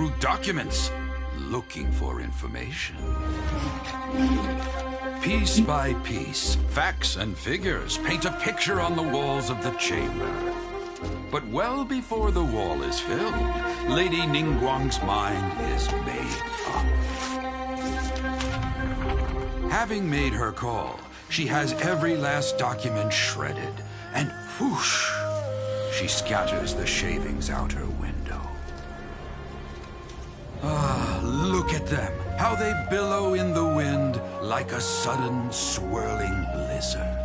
through documents, looking for information. Piece by piece, facts and figures paint a picture on the walls of the chamber. But well before the wall is filled, Lady Ningguang's mind is made up. Having made her call, she has every last document shredded, and whoosh, she scatters the shavings out her window. Ah, look at them, how they billow in the wind like a sudden swirling blizzard.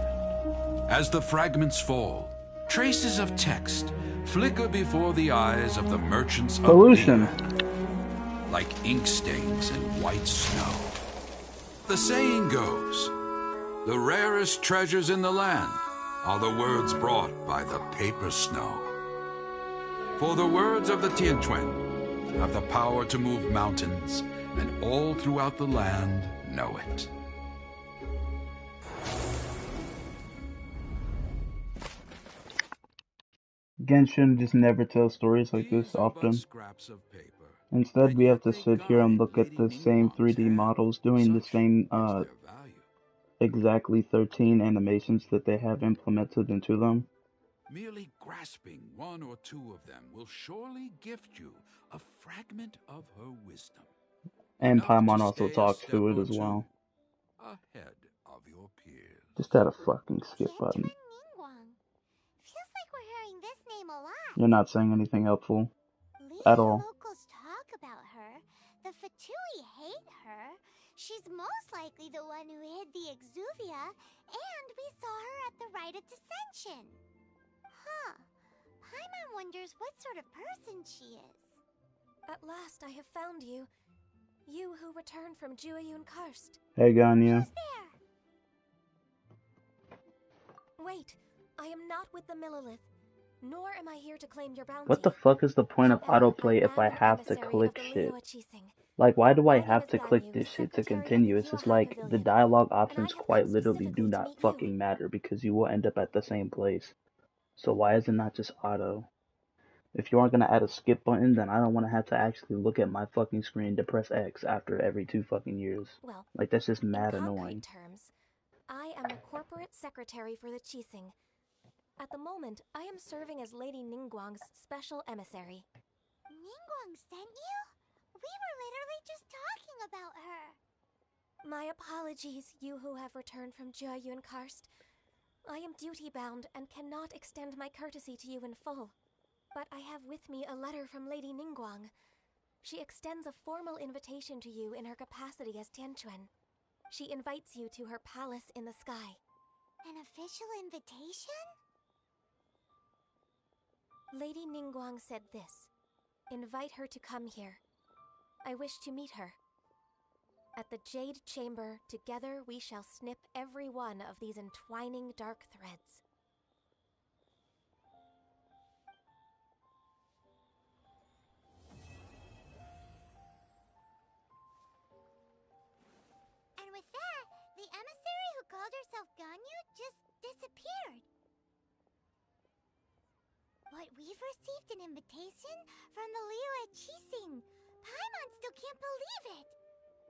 As the fragments fall, traces of text flicker before the eyes of the merchants of Pollution. Lian, like ink stains in white snow. The saying goes, the rarest treasures in the land are the words brought by the paper snow. For the words of the Tianquan have the power to move mountains, and all throughout the land know it. Genshin just never tells stories like this often. Instead, we have to sit here and look at the same 3D models doing the same exactly 13 animations that they have implemented into them. Merely grasping one or two of them will surely gift you a fragment of her wisdom. And Enough Paimon to also stay a talks step to it or as two well. ahead of your peers. Just had a fucking skip button. Ningguang. Feels like we're hearing this name a lot. You're not saying anything helpful Lian at all. locals talk about her. The Fatui hate her. She's most likely the one who hid the Exuvia, and we saw her at the Rite of Dissension. Huh. Paimon wonders what sort of person she is. At last I have found you. You who returned from Jueyun Karst. Hey, Ganya. Who's there? Wait, I am not with the Millelith, nor am I here to claim your bounty. What the fuck is the point of However, autoplay if I am an have to emissary click of the shit? Liyue Qixing. Like, why do I My name have is to click Ganyu, this shit to secretary of the continue? It's just Yuehai like, the Pavilion, dialogue and I options have quite come literally do specifically to not meet fucking you. matter because you will end up at the same place. So why is it not just auto? If you aren't gonna add a skip button, then I don't want to have to actually look at my fucking screen to press X after every 2 fucking years. Well, Like, that's just in mad concrete annoying. terms, I am the corporate secretary for the Qixing. At the moment, I am serving as Lady Ningguang's special emissary. Ningguang sent you? We were literally just talking about her. My apologies, you who have returned from Jueyun Karst. I am duty-bound and cannot extend my courtesy to you in full. But I have with me a letter from Lady Ningguang. She extends a formal invitation to you in her capacity as Tianquan. She invites you to her palace in the sky. An official invitation? Lady Ningguang said this. Invite her to come here. I wish to meet her. At the Jade Chamber, together we shall snip every one of these entwining dark threads. And with that, the emissary who called herself Ganyu just disappeared. But we've received an invitation from the Liyue Qixing. Paimon still can't believe it.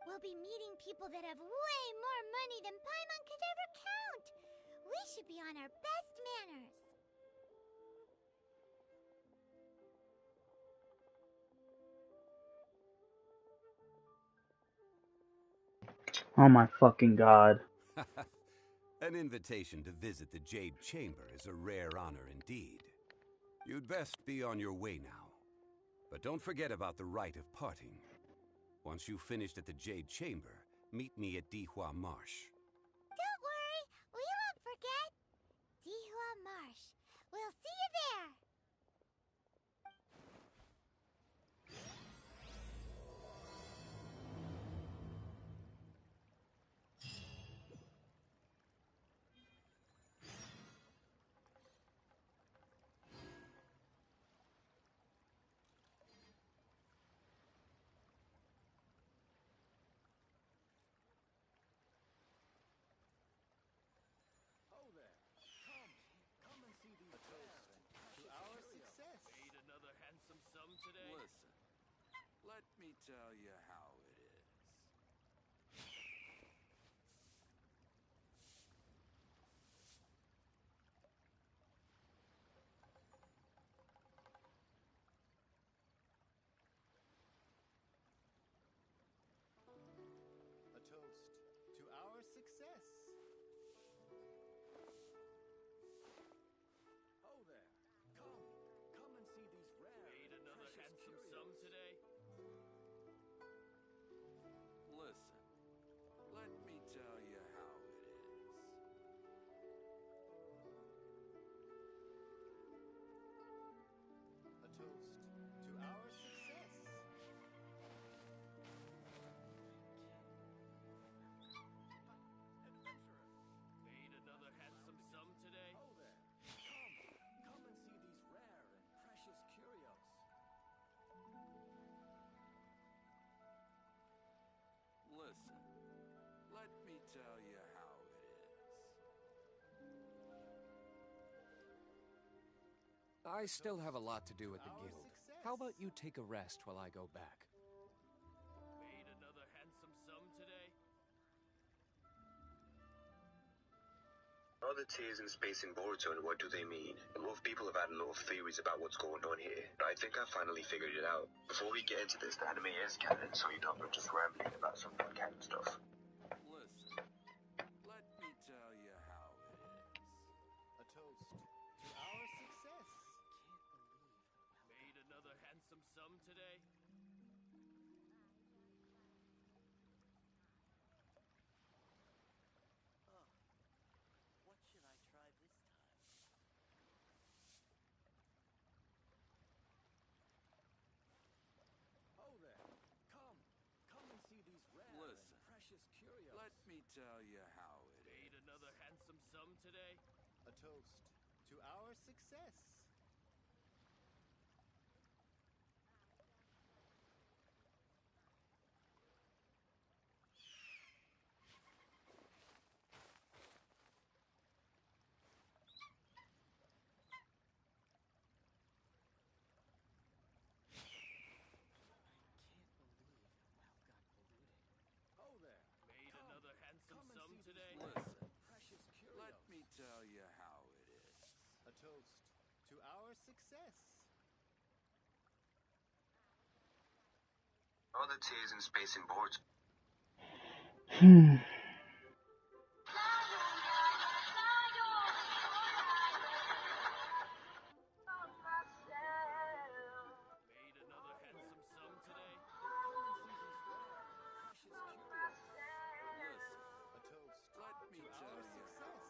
We'll be meeting people that have way more money than Paimon could ever count. We should be on our best manners. Oh my fucking god. An invitation to visit the Jade Chamber is a rare honor indeed. You'd best be on your way now. But don't forget about the rite of parting. Once you've finished at the Jade Chamber, meet me at Dihua Marsh. Don't worry, we won't forget. Dihua Marsh. We'll see you there. tell you how it is. A toast to our success. Oh there. Come and see these rare. Made another handsome sum today. Listen, let me tell you how it is. A toast to our success. Adventurer. Made another handsome sum today. Oh there. Come and see these rare and precious curios. Listen, let me tell you how it is. I still have a lot to do at the Our guild. success. How about you take a rest while I go back? Made another handsome sum today. Are the tears in space in Boruto and what do they mean? A lot of people have had a lot of theories about what's going on here, but I think I finally figured it out. Before we get into this, the anime is canon, so you're not just rambling about some non-canon stuff. Listen, let me tell you how it is. A toast to our success. Made another handsome sum today. What should I try this time? Oh there. Come and see these rare Listen, and precious curios. let me tell you how it Made is. another handsome sum today. A toast to our success. Oh there. Made another handsome Come and sum see these today. rare Listen, and precious curios. let me tell you how it is. A toast to our success. Are the tears in space in Boruto? Made another handsome sum today. Come and see these rare and precious curios. Listen, A toast let me to tell our you success.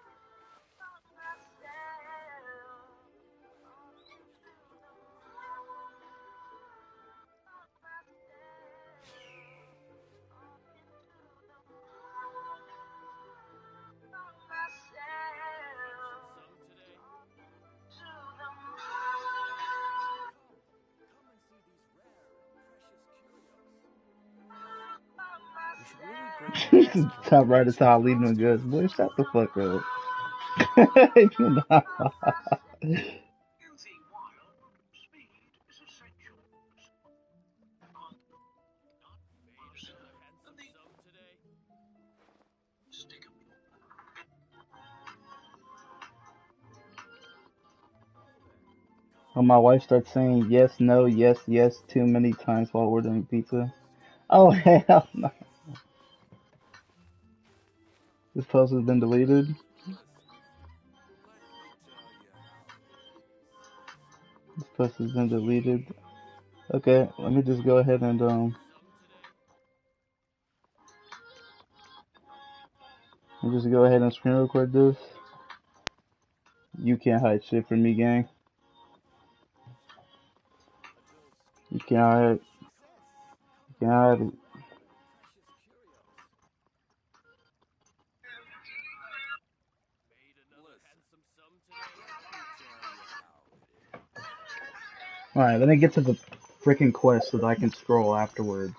Handsome sum today. Come and see these rare and precious curios. We should really bring back this Top right is how character leaving goes. Boy, shut the fuck up. You know. Using wild speed is essential. Made another handsome sum today. Stick 'em. When my wife starts saying yes, no, yes, yes too many times while ordering pizza. Oh hell no. This post has been deleted. Listen, let me tell you how it is. This post has been deleted. Okay, let me just go ahead and Sum today. let me just go ahead and screen record this. You can't hide shit from me, gang. A toast You can't hide. success. You can't hide it. Rare and precious curios. Made another Listen, handsome sum today. let me tell you how it is. Alright, let me get to the freaking quest so that I can scroll afterwards.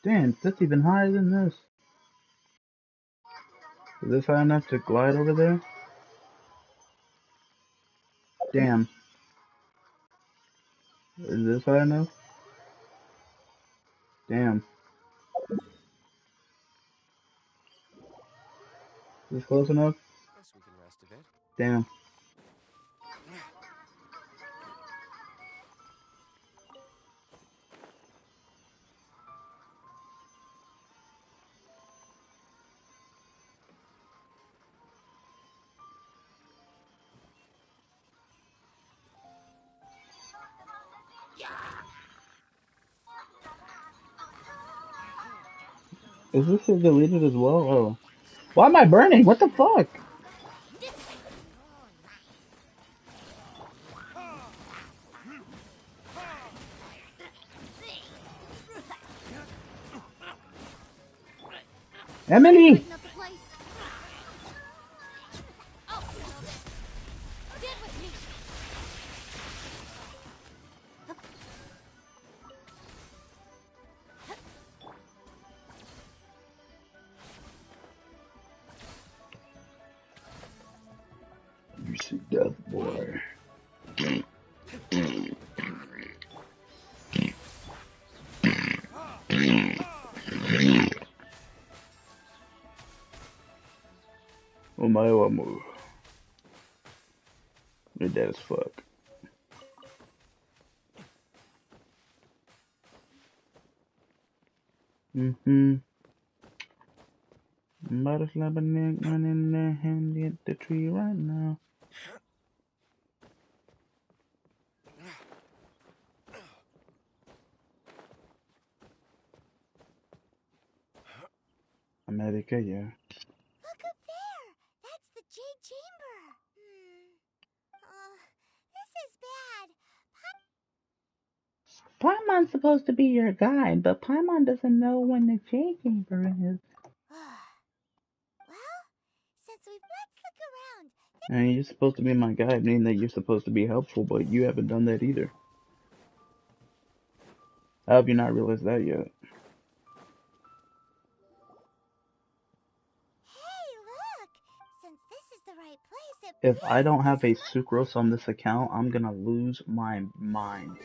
Damn, that's even higher than this. Is this high enough to glide over there? Damn. Is this high enough? Damn. Is this close enough? Guess we can rest a bit. Damn. Is this deleted as well? Oh. Why am I burning? What the fuck? Emily! You see death, boy. Omae wa mu. You're dead as fuck. Mm-hmm. I'm about to slap a neck one in the hand at the tree right now. America, yeah. Look up there! That's the Jade Chamber! This is bad. Paimon's supposed to be your guide, but Paimon doesn't know when the Jade Chamber is. Well, since let's look around. And you're supposed to be my guide, meaning that you're supposed to be helpful, but you haven't done that either. How have you not realized that yet? Hey, look! Since this is the right place, If I don't have a Sucrose on this account, I'm gonna lose my mind.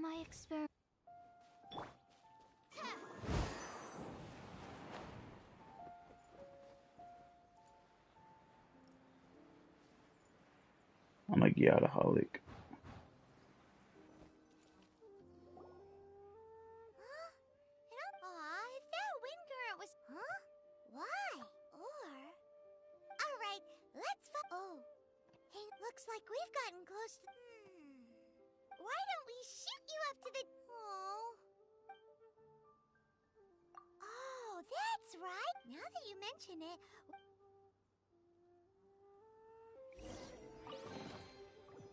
My experiment. I'm a Gyataholic. If that wind current was... Huh? Why? Alright, let's Oh. Hey, looks like we've gotten close to... Why don't we shoot you up to the... Oh, that's right. Now that you mention it...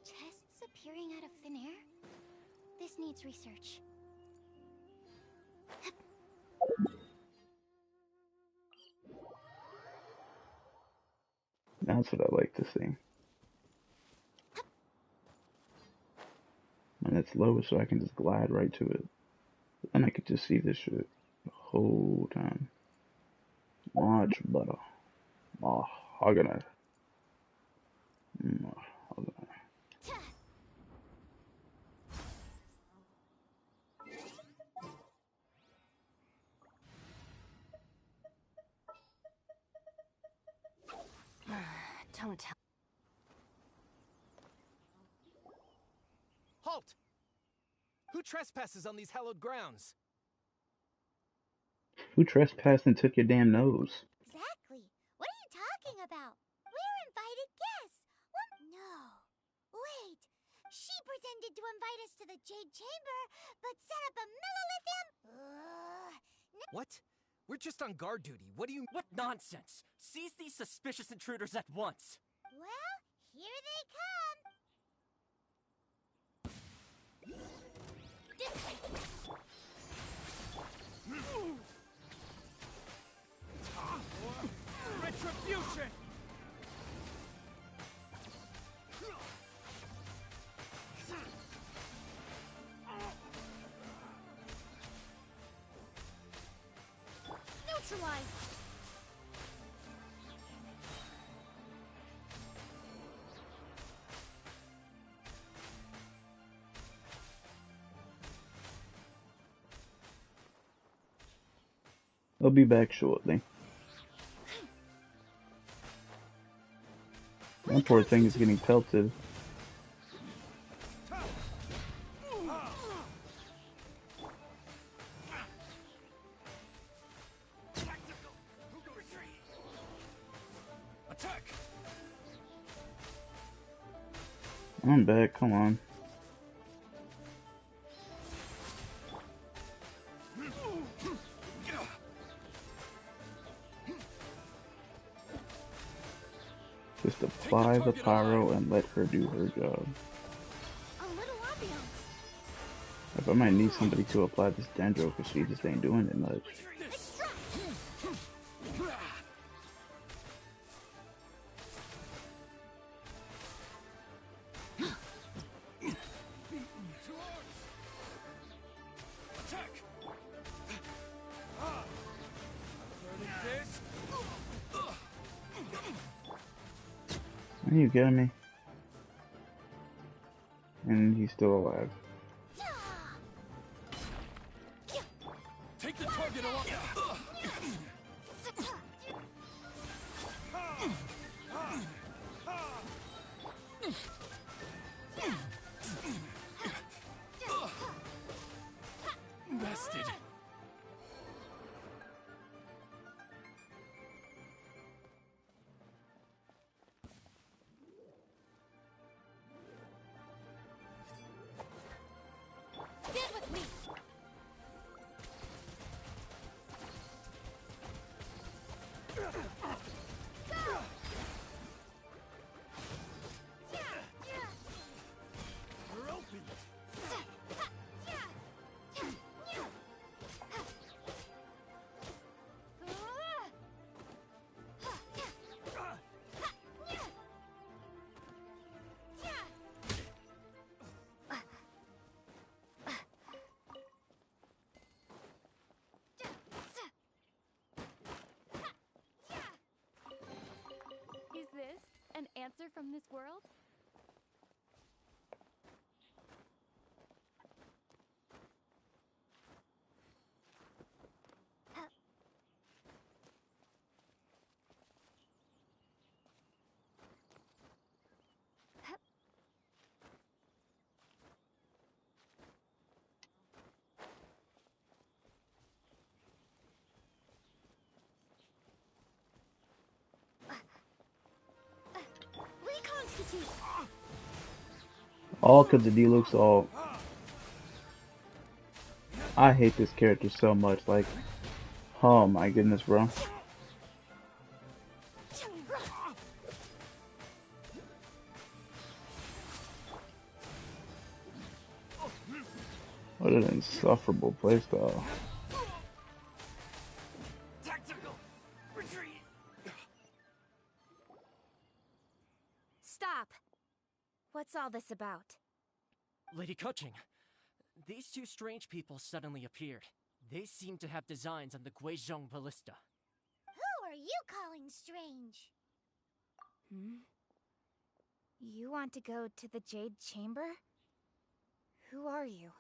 Chests appearing out of thin air? This needs research. That's what I like to see. And it's low, so I can just glide right to it. And I could just see this shit the whole time. Much better. Mahogany. Mahogany. Don't tell. Halt! Who trespasses on these hallowed grounds? Who trespassed and took your damn nose? Exactly. What are you talking about? We're invited guests. What? No. Wait. She pretended to invite us to the Jade Chamber, but set up a millilithium. What? We're just on guard duty. What do you... What nonsense! Seize these suspicious intruders at once! Well, here they come. Retribution! neutralized. I'll be back shortly. That poor thing is getting pelted. I'm back, come on. Just apply the pyro and let her do her job. If I might need somebody to apply this Dendro because she just ain't doing it much. Are you kidding me? And he's still alive. Take the target along. Bested. Stand with me. We're open. Is this an answer from this world? Reconstitute. All because the D-Luke's all... I hate this character so much, like... Oh my goodness, bro. What an insufferable playstyle. Tactical retreat. Stop! What's all this about? Lady Kuching, these two strange people suddenly appeared. They seem to have designs on the Guizhong Ballista. Who are you calling strange? You want to go to the Jade Chamber? Who are you?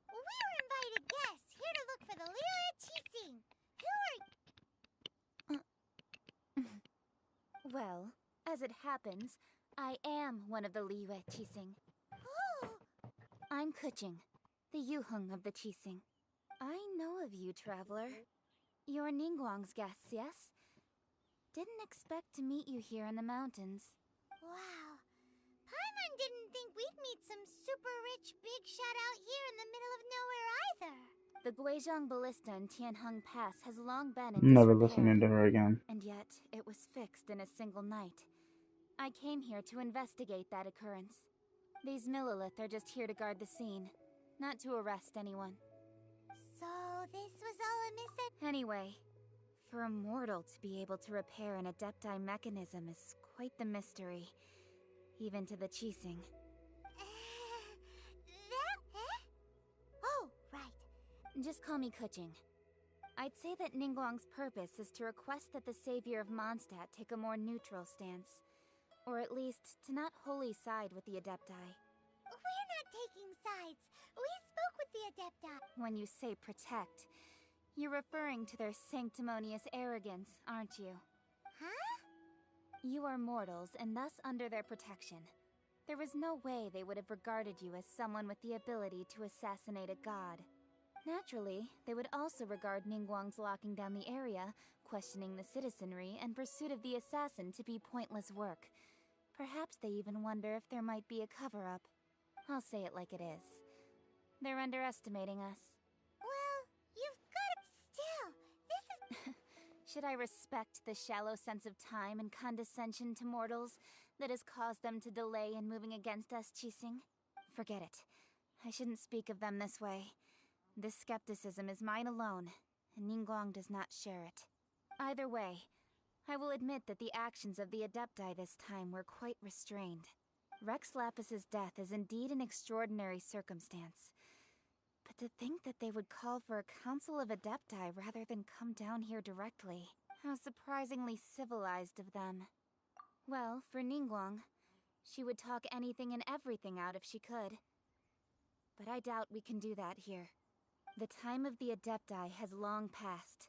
We're invited guests here to look for the Lyra Qixing. Who are Well, as it happens, I am one of the Liyue Qixing. Oh, I'm Kuching, the Yuheng of the Qixing. I know of you, traveler. You're Ningguang's guests, yes? Didn't expect to meet you here in the mountains. wow. Paimon didn't think we'd meet some super rich big shot out here in the middle of nowhere either. The Guizhong Ballista in Tianheng Pass has long been in I'm never disrepair, listening to her again. and yet it was fixed in a single night. I came here to investigate that occurrence. These Millilith are just here to guard the scene, not to arrest anyone. So this was all a Anyway, for a mortal to be able to repair an Adepti mechanism is quite the mystery, even to the Qixing. that? Eh? Oh, right. Just call me Kuching. I'd say that Ningguang's purpose is to request that the savior of Mondstadt take a more neutral stance. Or at least, to not wholly side with the Adepti. We're not taking sides. We spoke with the Adepti. When you say protect, you're referring to their sanctimonious arrogance, aren't you? Huh? You are mortals, and thus under their protection. There is no way they would have regarded you as someone with the ability to assassinate a god. Naturally, they would also regard Ningguang's locking down the area, questioning the citizenry, and pursuit of the assassin to be pointless work. Perhaps they even wonder if there might be a cover-up. I'll say it like it is. They're underestimating us. Well, you've got to... Still, this is... Should I respect the shallow sense of time and condescension to mortals that has caused them to delay in moving against us, Qixing? Forget it. I shouldn't speak of them this way. This skepticism is mine alone, and Ningguang does not share it. Either way, I will admit that the actions of the Adepti this time were quite restrained. Rex Lapis's death is indeed an extraordinary circumstance. But to think that they would call for a council of Adepti rather than come down here directly. How surprisingly civilized of them. Well, for Ningguang, she would talk anything and everything out if she could. But I doubt we can do that here. The time of the Adepti has long passed.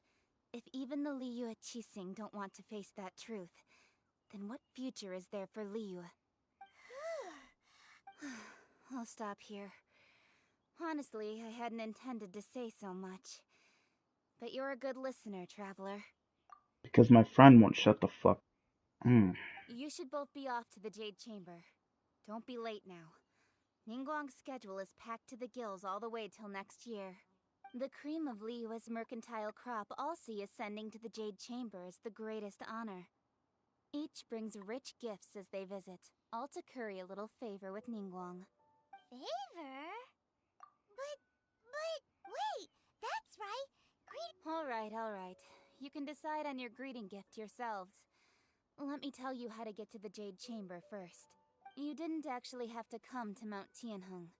If even the Liyue Qixing don't want to face that truth, then what future is there for Liyue? I'll stop here. Honestly, I hadn't intended to say so much. But you're a good listener, Traveler. Because my friend won't shut the fuck. You should both be off to the Jade Chamber. Don't be late now. Ningguang's schedule is packed to the gills all the way till next year. The cream of Liyue's mercantile crop all see ascending to the Jade Chamber as the greatest honor. Each brings rich gifts as they visit, all to curry a little favor with Ningguang. Favor? But, wait, that's right. All right. You can decide on your greeting gift yourselves. Let me tell you how to get to the Jade Chamber first. You didn't actually have to come to Mount Tianheng.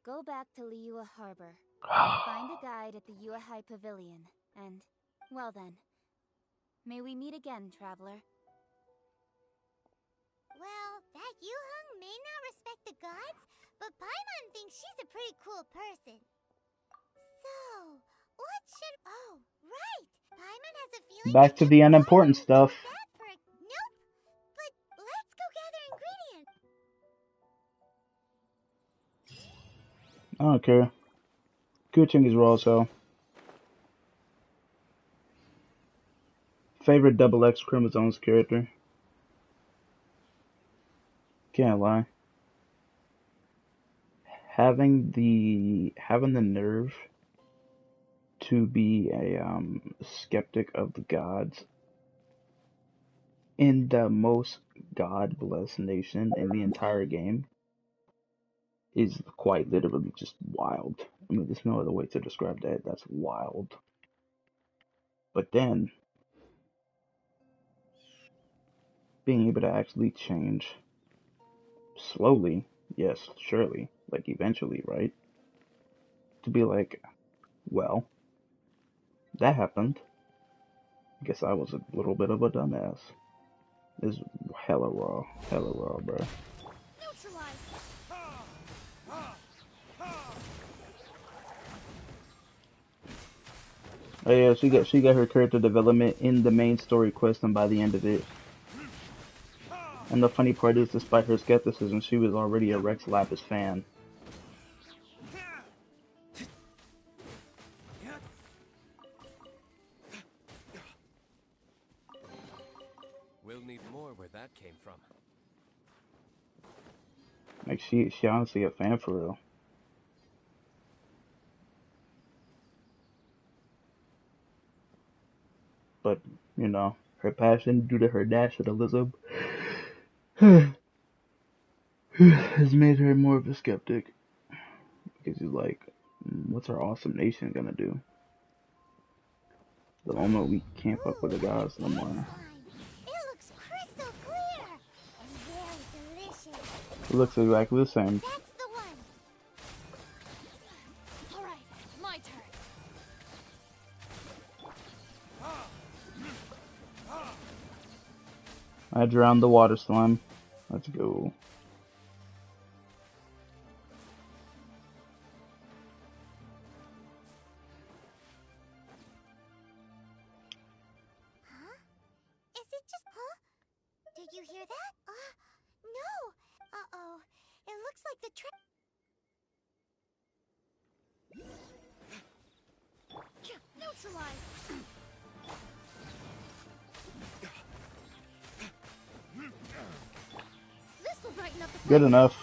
Go back to Liyue Harbor. Find a guide at the Yuehai Pavilion, and, well then, may we meet again, Traveler. Well, that Yuheng may not respect the gods, but Paimon thinks she's a pretty cool person. So, what should... Oh, right! Paimon has a feeling... Back to the unimportant stuff. Nope! But let's go gather ingredients! I don't care. Keqing is raw as hell. Favorite double X chromosomes character? Can't lie. Having the nerve to be a skeptic of the gods in the most god-blessed nation in the entire game is quite literally just wild. I mean, there's no other way to describe that. That's wild. But then, being able to actually change slowly, yes, surely, like eventually, right? To be like, well, that happened. I guess I was a little bit of a dumbass. It's hella raw, bro. Oh yeah, she got her character development in the main story quest, and by the end of it. And the funny part is, despite her skepticism, she was already a Rex Lapis fan. We'll need more where that came from. Like she honestly a fan for real. But, you know, her passion due to her nationalism has made her more of a skeptic. Because she's like, what's our awesome nation gonna do? The moment we can't fuck with the gods no more. It looks crystal clear and very delicious. It looks exactly the same. That's the one. All right, my turn. I drowned the water slime. Let's go. Huh? Is it just... Huh? Did you hear that? No! Uh-oh. It looks like the neutralize! This'll brighten up the Good enough.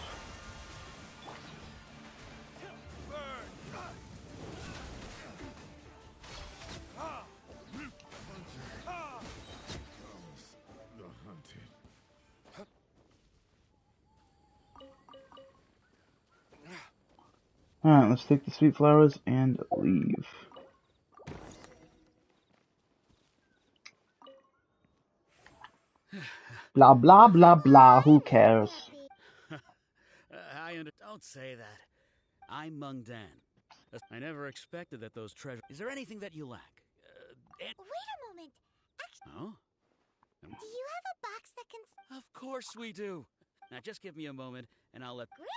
Alright, let's take the sweet flowers and leave. Blah blah blah blah, who cares? Don't say that. I'm Meng Dan. I never expected that those treasures... Is there anything that you lack? Wait a moment. Oh? Do you have a box that can... Of course we do. Now just give me a moment, and I'll let... Great!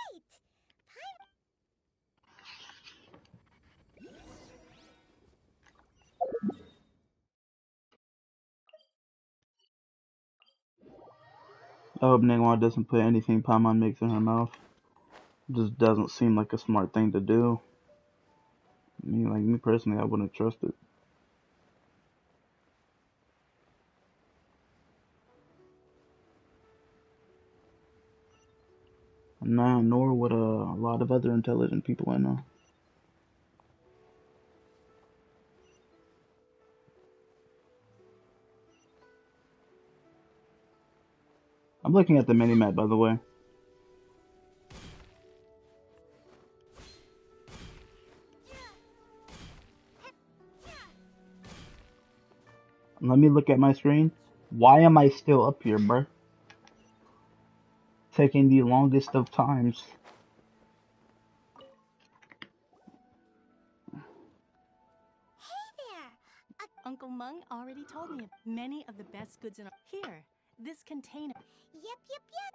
I hope Ningguang doesn't put anything Paimon makes in her mouth. It just doesn't seem like a smart thing to do. Me personally, I wouldn't trust it. Nah, nor would a lot of other intelligent people I know. I'm looking at the mini-map, by the way. Let me look at my screen. Why am I still up here, bruh? Taking the longest of times. Hey there! Uncle Meng already told me many of the best goods in here. This container. Yep.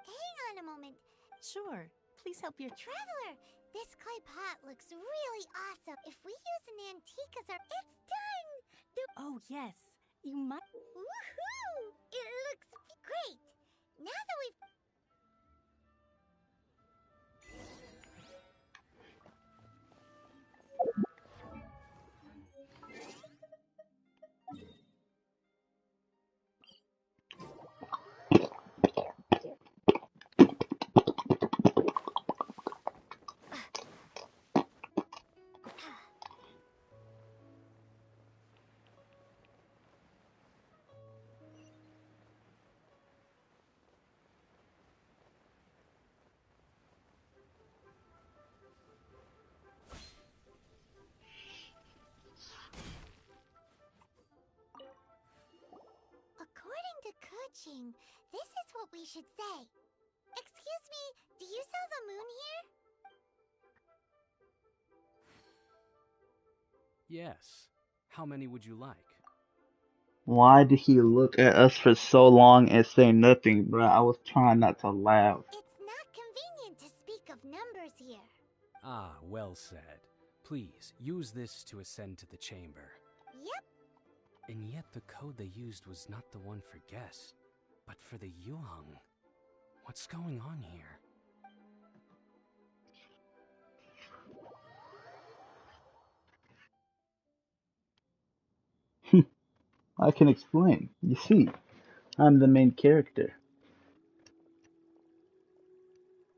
Hang on a moment. Sure. Please help your traveler. This clay pot looks really awesome. If we use an antique as our... It's done! Oh, yes. You might... Woohoo! It looks great! Now that we've... According to Keqing, this is what we should say. Excuse me, do you sell the moon here? Yes. How many would you like? Why did he look at us for so long and say nothing, bruh? I was trying not to laugh. It's not convenient to speak of numbers here. Ah, well said. Please, use this to ascend to the chamber. Yep. And yet the code they used was not the one for guests, but for the Yuheng. What's going on here? I can explain. You see, I'm the main character.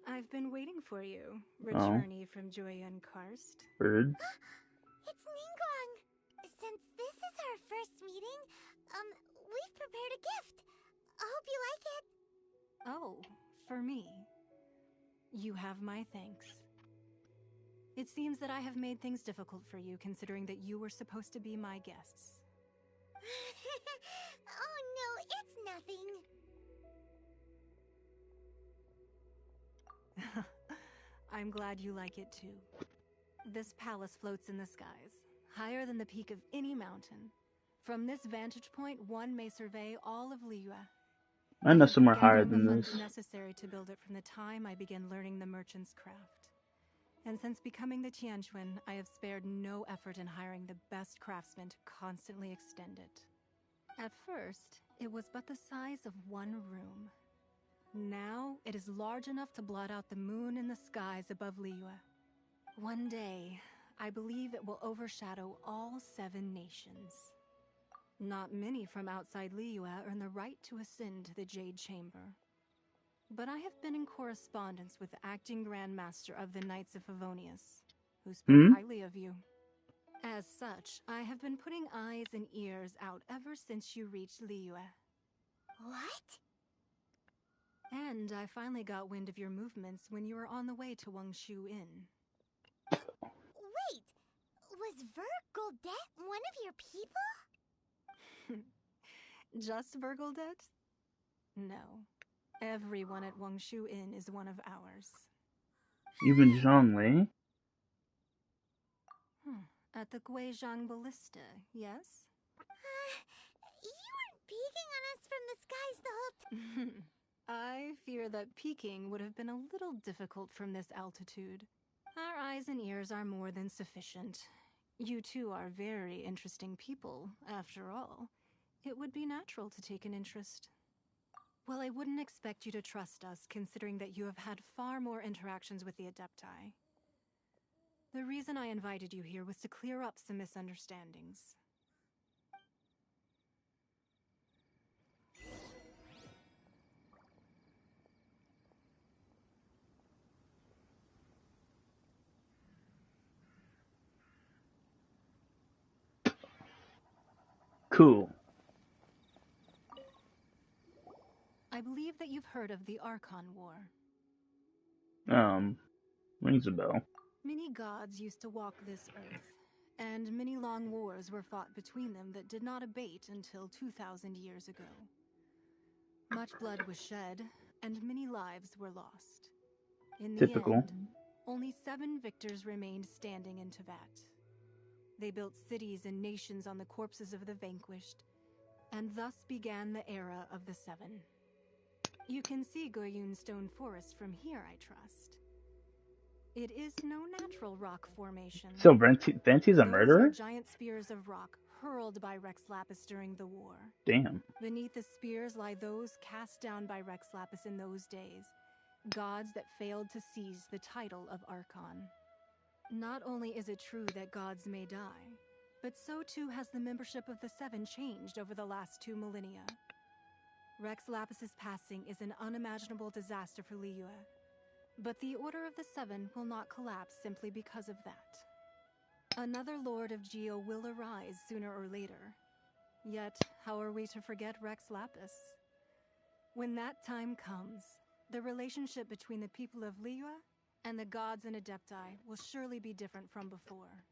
I've been waiting for you, returnee from Jueyun Karst. Birds. It's Ningguang. Since this is our first meeting, we've prepared a gift. I hope you like it. Oh, for me. You have my thanks. It seems that I have made things difficult for you, considering that you were supposed to be my guests. Oh no, it's nothing. I'm glad you like it too. This palace floats in the skies, higher than the peak of any mountain. From this vantage point, one may survey all of Liyue. I know have somewhere been higher gathering than the funds this. necessary to build it from the time I began learning the merchant's craft. And since becoming the Tianquan, I have spared no effort in hiring the best craftsmen to constantly extend it. At first, it was but the size of one room. Now, it is large enough to blot out the moon in the skies above Liyue. One day, I believe it will overshadow all 7 nations. Not many from outside Liyue earn the right to ascend to the Jade Chamber. But I have been in correspondence with the acting Grand Master of the Knights of Favonius, who spoke highly of you. As such, I have been putting eyes and ears out ever since you reached Liyue. What? And I finally got wind of your movements when you were on the way to Wangshu Inn. Wait, was Vergoldet one of your people? Just Vergoldet? No. Everyone at Wangshu Inn is one of ours. Even Zhongli? At the Guizhang Ballista, yes? You weren't peeking on us from the skies the whole I fear that peeking would have been a little difficult from this altitude. Our eyes and ears are more than sufficient. You two are very interesting people, after all. It would be natural to take an interest. Well, I wouldn't expect you to trust us, considering that you have had far more interactions with the Adepti. The reason I invited you here was to clear up some misunderstandings. Cool. I believe that you've heard of the Archon War. Rings a bell. Many gods used to walk this earth, and many long wars were fought between them that did not abate until 2,000 years ago. Much blood was shed, and many lives were lost. In the Typical. end, only 7 victors remained standing in Teyvat. They built cities and nations on the corpses of the vanquished, and thus began the era of the 7. You can see Goyun Stone Forest from here, I trust. It is no natural rock formation. So Venti's a murderer? Those were giant spears of rock hurled by Rex Lapis during the war. Damn. Beneath the spears lie those cast down by Rex Lapis in those days, gods that failed to seize the title of Archon. Not only is it true that gods may die, but so too has the membership of the 7 changed over the last 2 millennia. Rex Lapis's passing is an unimaginable disaster for Liyue, but the Order of the 7 will not collapse simply because of that. Another Lord of Geo will arise sooner or later. Yet, how are we to forget Rex Lapis? When that time comes, the relationship between the people of Liyue and the gods and Adepti will surely be different from before.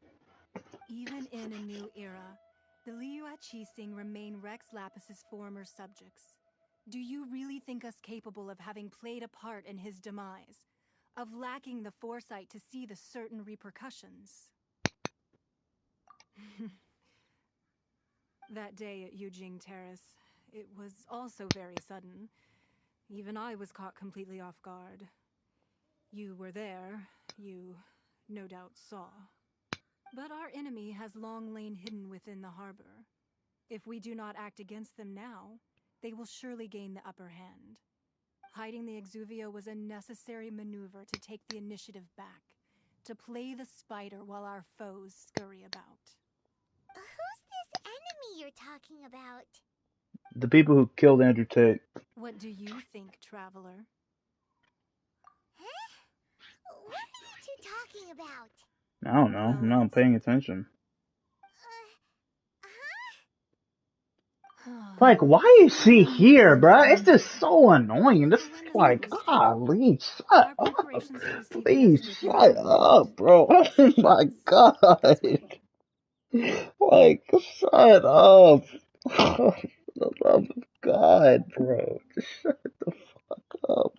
Even in a new era, the Liyue Qixing remain Rex Lapis's former subjects. Do you really think us capable of having played a part in his demise? Of lacking the foresight to see the certain repercussions? That day at Yujing Terrace, it was also very sudden. Even I was caught completely off guard. You were there, you no doubt saw. But our enemy has long lain hidden within the harbor. If we do not act against them now, they will surely gain the upper hand. Hiding the Exuvia was a necessary maneuver to take the initiative back, to play the spider while our foes scurry about. Who's this enemy you're talking about? The people who killed Andrew Tate. What do you think, Traveler? Huh? What are you two talking about? I don't know. I'm not paying attention. Like, why is she here, bruh? It's just so annoying. This is like, golly, shut up. Please, shut up, bro. Oh my god. Like, shut up. For the love of God, bro. Just shut the fuck up.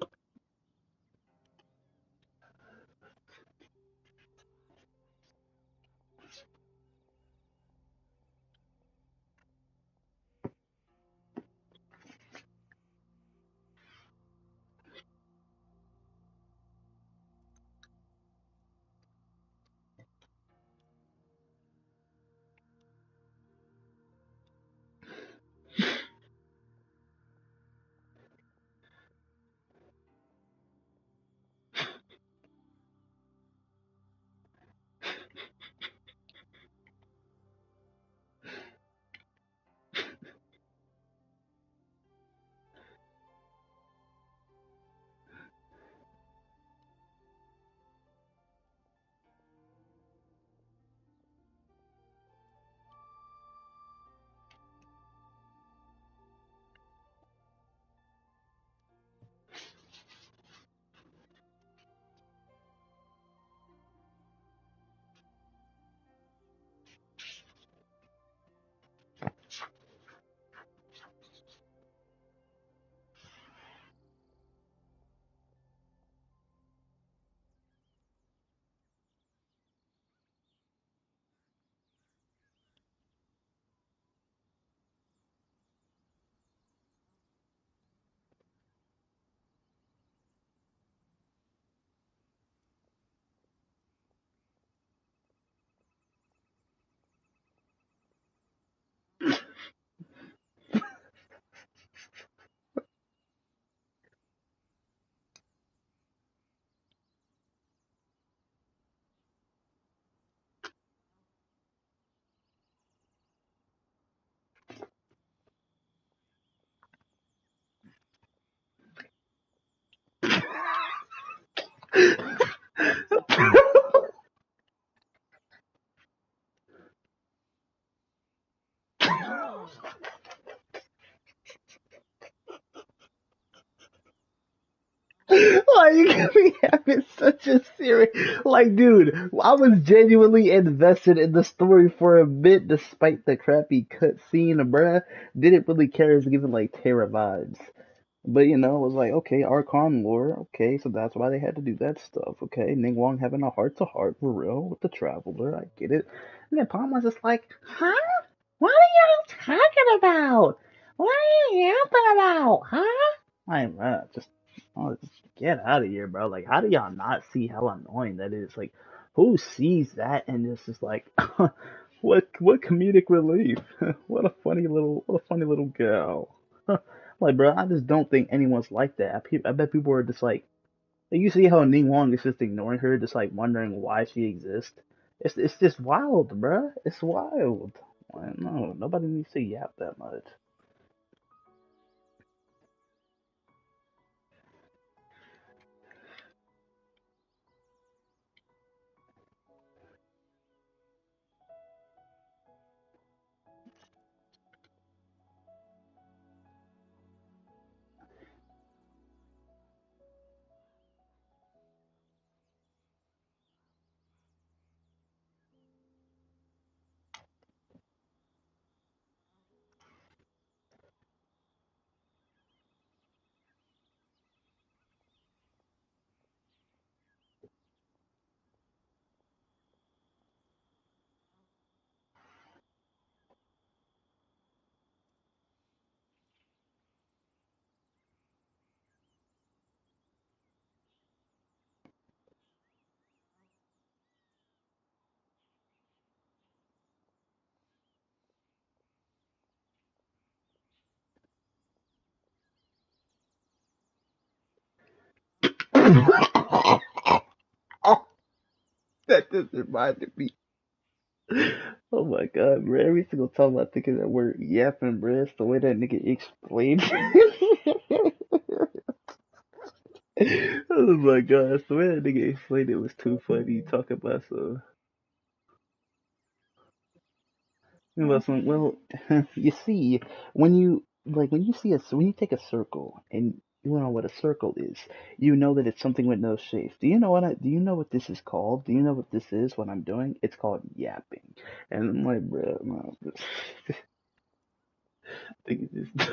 Why you gonna be having such a serious like, dude? I was genuinely invested in the story for a bit, despite the crappy cutscene, bruh. Didn't really care. It's giving like Terra vibes, but you know, it was like, okay, Archon lore. Okay, so that's why they had to do that stuff. Okay, Ningguang having a heart to heart for real with the Traveler. I get it. And then Palm was just like, huh? What are y'all talking about? What are you yapping about? Huh? I'm just. Oh, just get out of here, bro. Like, how do y'all not see how annoying that is? Like, who sees that and it's just like, what comedic relief? What a funny little girl. Like, bro, I just don't think anyone's like that. I bet people are just like, you see how Ning Wong is just ignoring her, just like wondering why she exists. It's just wild, bro. It's wild. No, nobody needs to yap that much. Oh, that just reminded me. Oh my god, bro. Every single time I think of that word yapping, bro, it's the way that nigga explained it. Oh my gosh, the way that nigga explained it was too funny. Talk about some. Well, you see, when you see when you take a circle and you know what a circle is, you know that it's something with no shape. Do you know what this is called? Do you know what this is? What I'm doing? It's called yapping. And I'm like, bro, no, think it's just,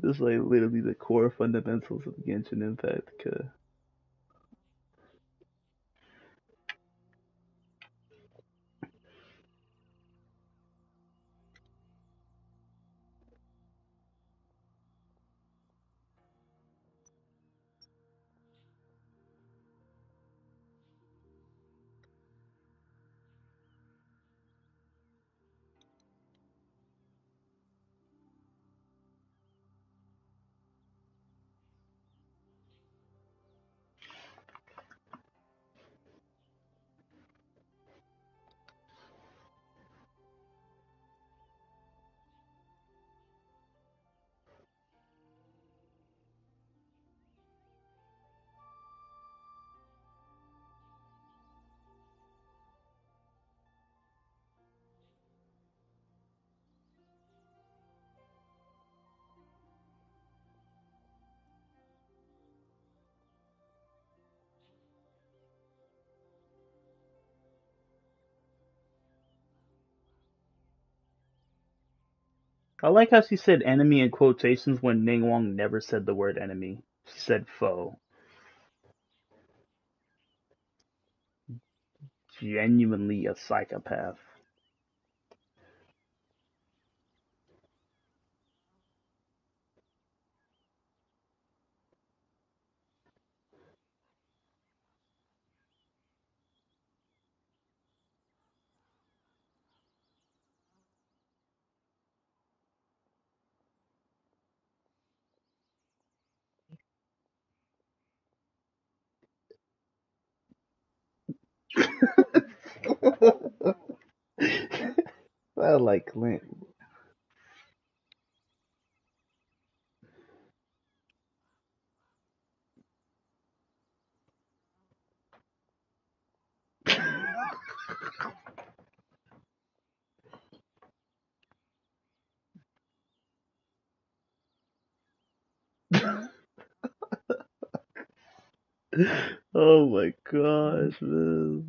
just like literally the core fundamentals of Genshin Impact. I like how she said enemy in quotations when Ningguang never said the word enemy. She said foe. Genuinely a psychopath. I like Clint. Oh my gosh, man.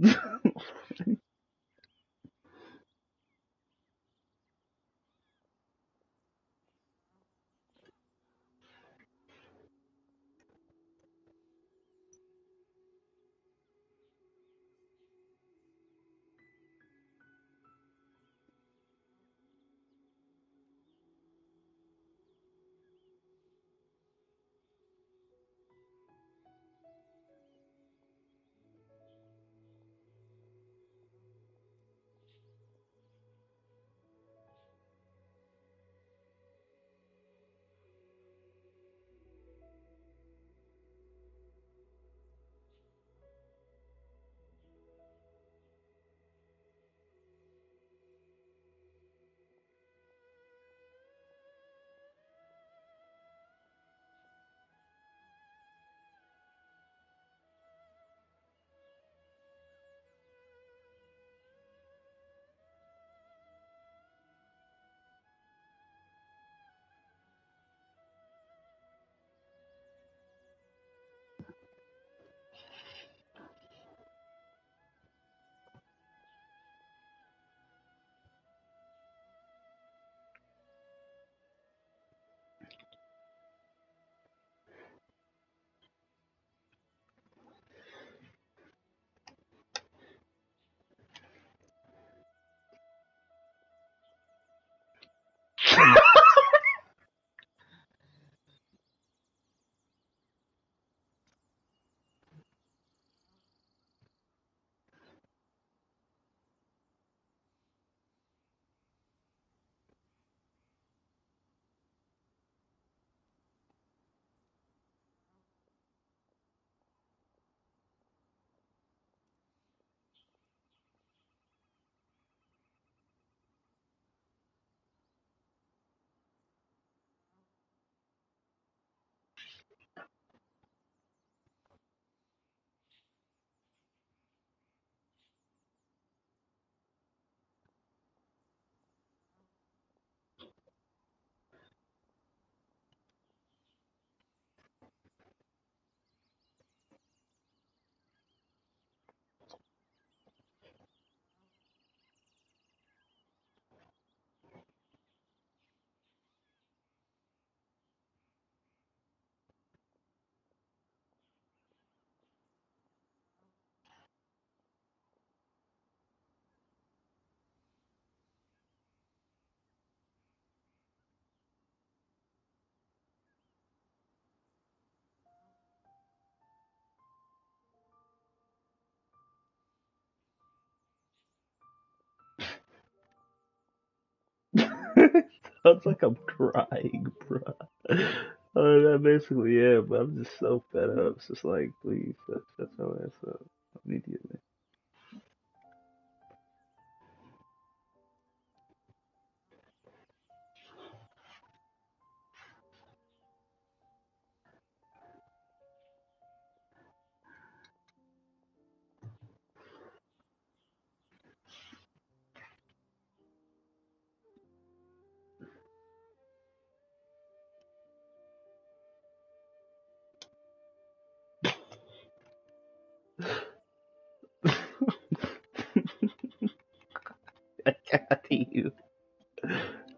Sounds like I'm crying, bro. Oh, that basically yeah, but I'm just so fed up. It's just like, please, shut your ass up immediately. How do you,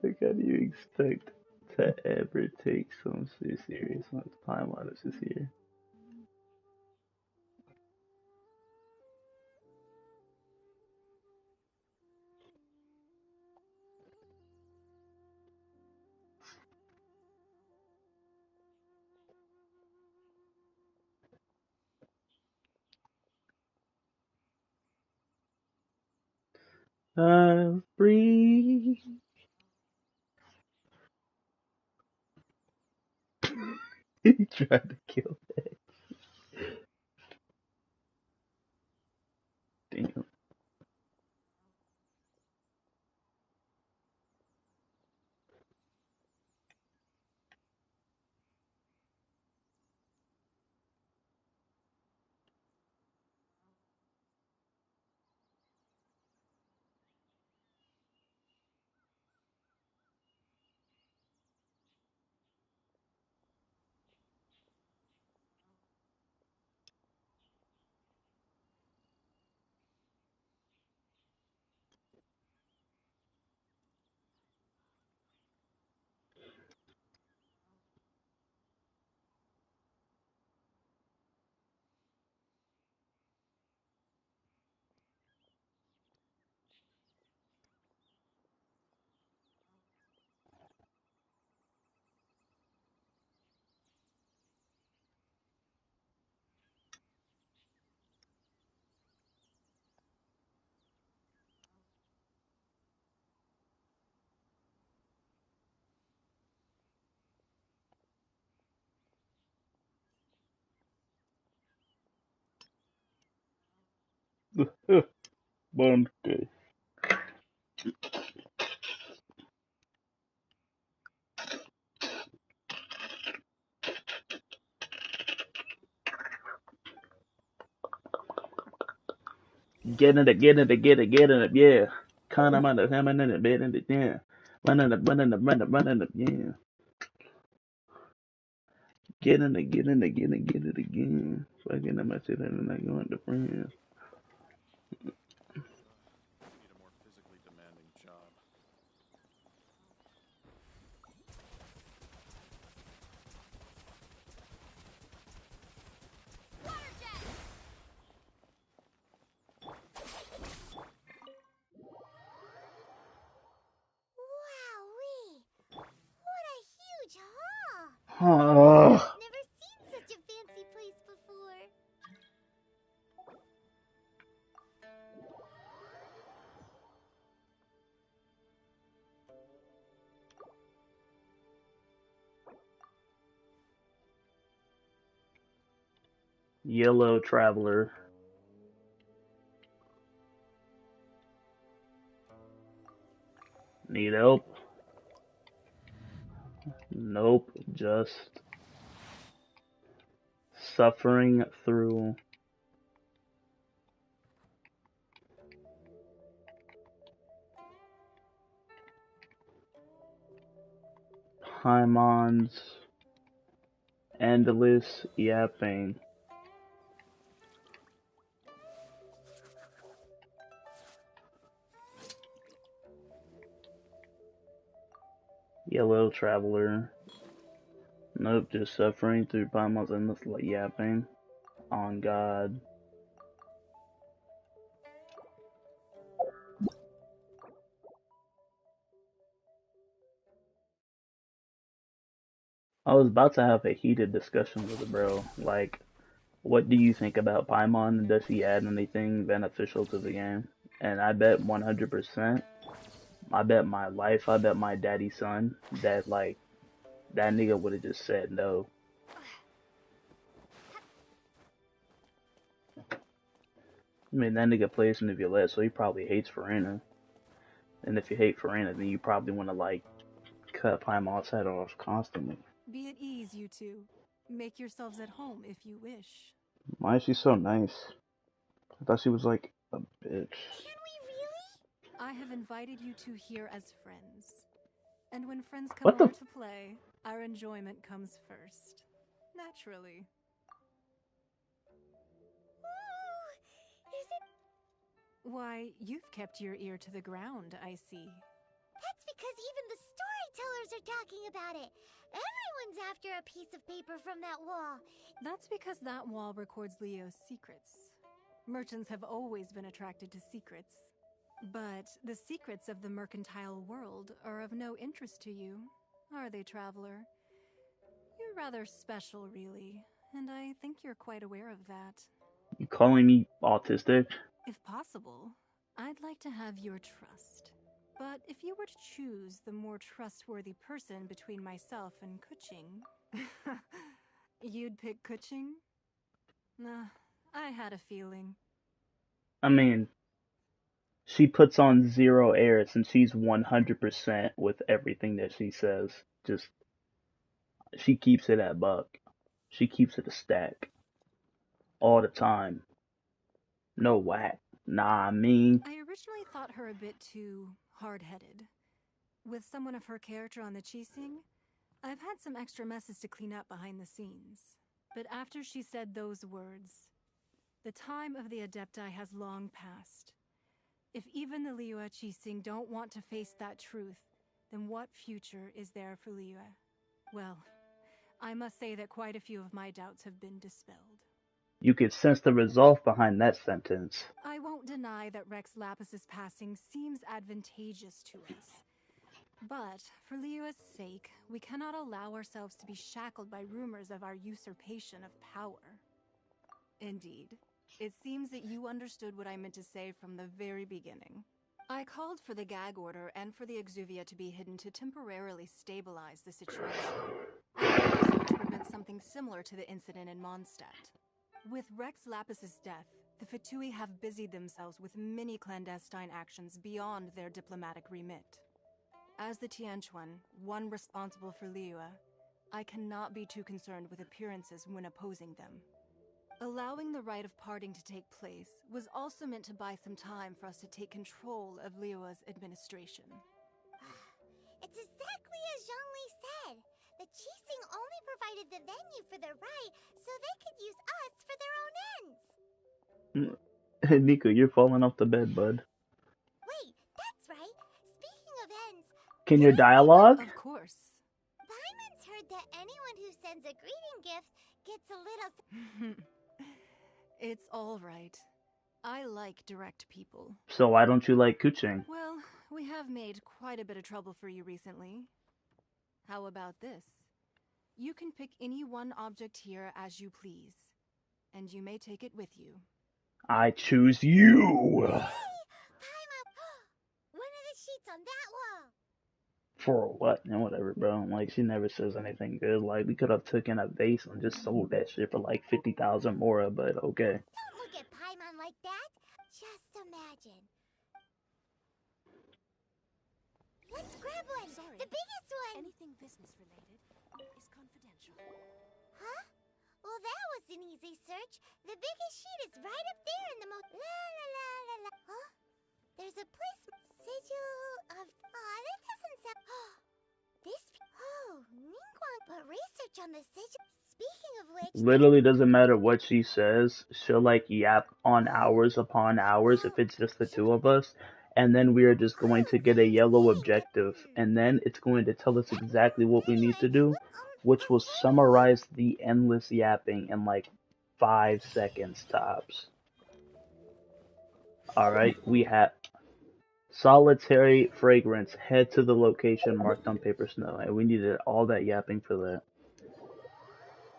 how do you expect to ever take some shit serious once Paimon is just here? I'm free. He tried to kill that. Damn. Monkey. Get in it, yeah. Kind of under coming in the bed in the yeah. Running up, yeah. Get in it again. Fucking I'm not sitting and not going to friends. Wowee! What a huge hall! Oh. I've never seen such a fancy place before. Yellow Traveler. Need help? Nope, just suffering through. Paimon's endless yapping. Yellow Traveler. Nope, just suffering through Paimon's endless yapping. On God. I was about to have a heated discussion with it, bro. Like, what do you think about Paimon? Does he add anything beneficial to the game? And I bet 100%, I bet my life, I bet my daddy's son, that, like, that nigga would have just said no. I mean, that nigga plays in the Violet, so he probably hates Farina. And if you hate Farina, then you probably want to, like, cut Paimon's head off constantly. Be at ease, you two. Make yourselves at home if you wish. Why is she so nice? I thought she was, like, a bitch. I have invited you two here as friends. And when friends come What the over to play, our enjoyment comes first. Naturally. Is it? Why, you've kept your ear to the ground, I see. That's because even the storytellers are talking about it. Everyone's after a piece of paper from that wall. That's because that wall records Leo's secrets. Merchants have always been attracted to secrets. But the secrets of the mercantile world are of no interest to you, are they, traveler? You're rather special, really, and I think you're quite aware of that. You calling me autistic? If possible, I'd like to have your trust. But if you were to choose the more trustworthy person between myself and Keqing, you'd pick Keqing? Nah, I had a feeling. I mean, she puts on zero airs and she's 100% with everything that she says. Just, she keeps it at buck. She keeps it a stack. All the time. No whack. Nah, I mean. I originally thought her a bit too hard-headed. With someone of her character on the Qixing, I've had some extra messes to clean up behind the scenes. But after she said those words, the time of the Adepti has long passed. If even the Liyue Qixing don't want to face that truth, then what future is there for Liyue? Well, I must say that quite a few of my doubts have been dispelled. You could sense the resolve behind that sentence. I won't deny that Rex Lapis's passing seems advantageous to us. But, for Liyue's sake, we cannot allow ourselves to be shackled by rumors of our usurpation of power. Indeed. It seems that you understood what I meant to say from the very beginning. I called for the gag order and for the Exuvia to be hidden to temporarily stabilize the situation. And also to prevent something similar to the incident in Mondstadt. With Rex Lapis's death, the Fatui have busied themselves with many clandestine actions beyond their diplomatic remit. As the Tianquan, one responsible for Liyue, I cannot be too concerned with appearances when opposing them. Allowing the rite of parting to take place was also meant to buy some time for us to take control of Liyue's administration. It's exactly as Zhongli said. The Qixing only provided the venue for the rite so they could use us for their own ends. Nico, you're falling off the bed, bud. Wait, that's right. Speaking of ends... Can your dialogue? Of course. Paimon's heard that anyone who sends a greeting gift gets a little... It's all right. I like direct people. So why don't you like Kuching? Well, we have made quite a bit of trouble for you recently. How about this? You can pick any one object here as you please, and you may take it with you. I choose you! Hey! Paimon! One of the sheets on that wall! For what? And whatever, bro. Like, she never says anything good. Like, we could have taken a vase and just sold that shit for like 50,000 more, but okay. Don't look at Paimon like that! Just imagine. Let's grab one! Sorry. The biggest one! Anything business related is confidential. Huh? Well, that was an easy search. The biggest sheet is right up there in the la la la la la. Huh? There's a place sigil of... that doesn't sound... This... Ningguang put research on the sigil. Speaking of which... Literally doesn't matter what she says. She'll like yap on hours upon hours if it's just the two of us. And then we are just going to get a yellow objective. And then it's going to tell us exactly what we need to do, which will summarize the endless yapping in like 5 seconds tops. Alright, we have solitary fragrance. Head to the location marked on paper snow. And we needed all that yapping for that.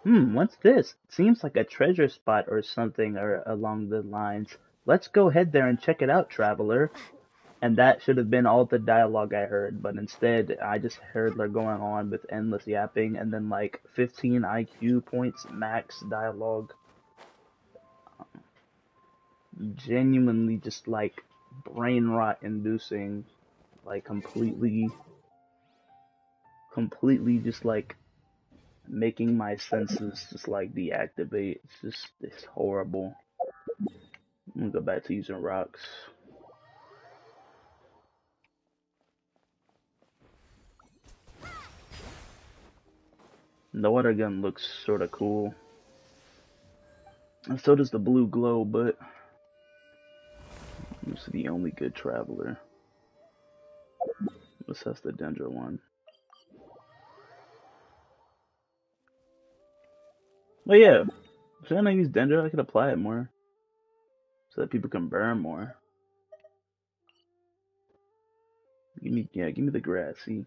What's this? Seems like a treasure spot or something or along the lines. Let's go head there and check it out, traveler. And that should have been all the dialogue I heard, but instead I just heard her going on with endless yapping and then like 15 IQ points max dialogue. Genuinely just like brain rot inducing, like completely just like making my senses just like deactivate. It's horrible. I'm gonna go back to using rocks. The water gun looks sorta cool. And so does the blue glow, but this is the only good traveler. That's the Dendra one. Well, yeah. Should I use Dendra? I could apply it more. So that people can burn more. Give me the grass, see?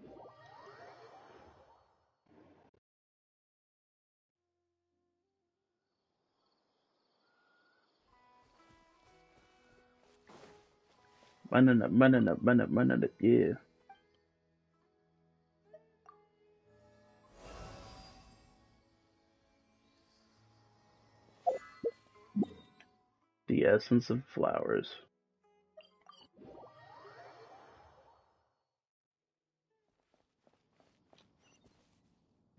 Running up, yeah. The essence of flowers.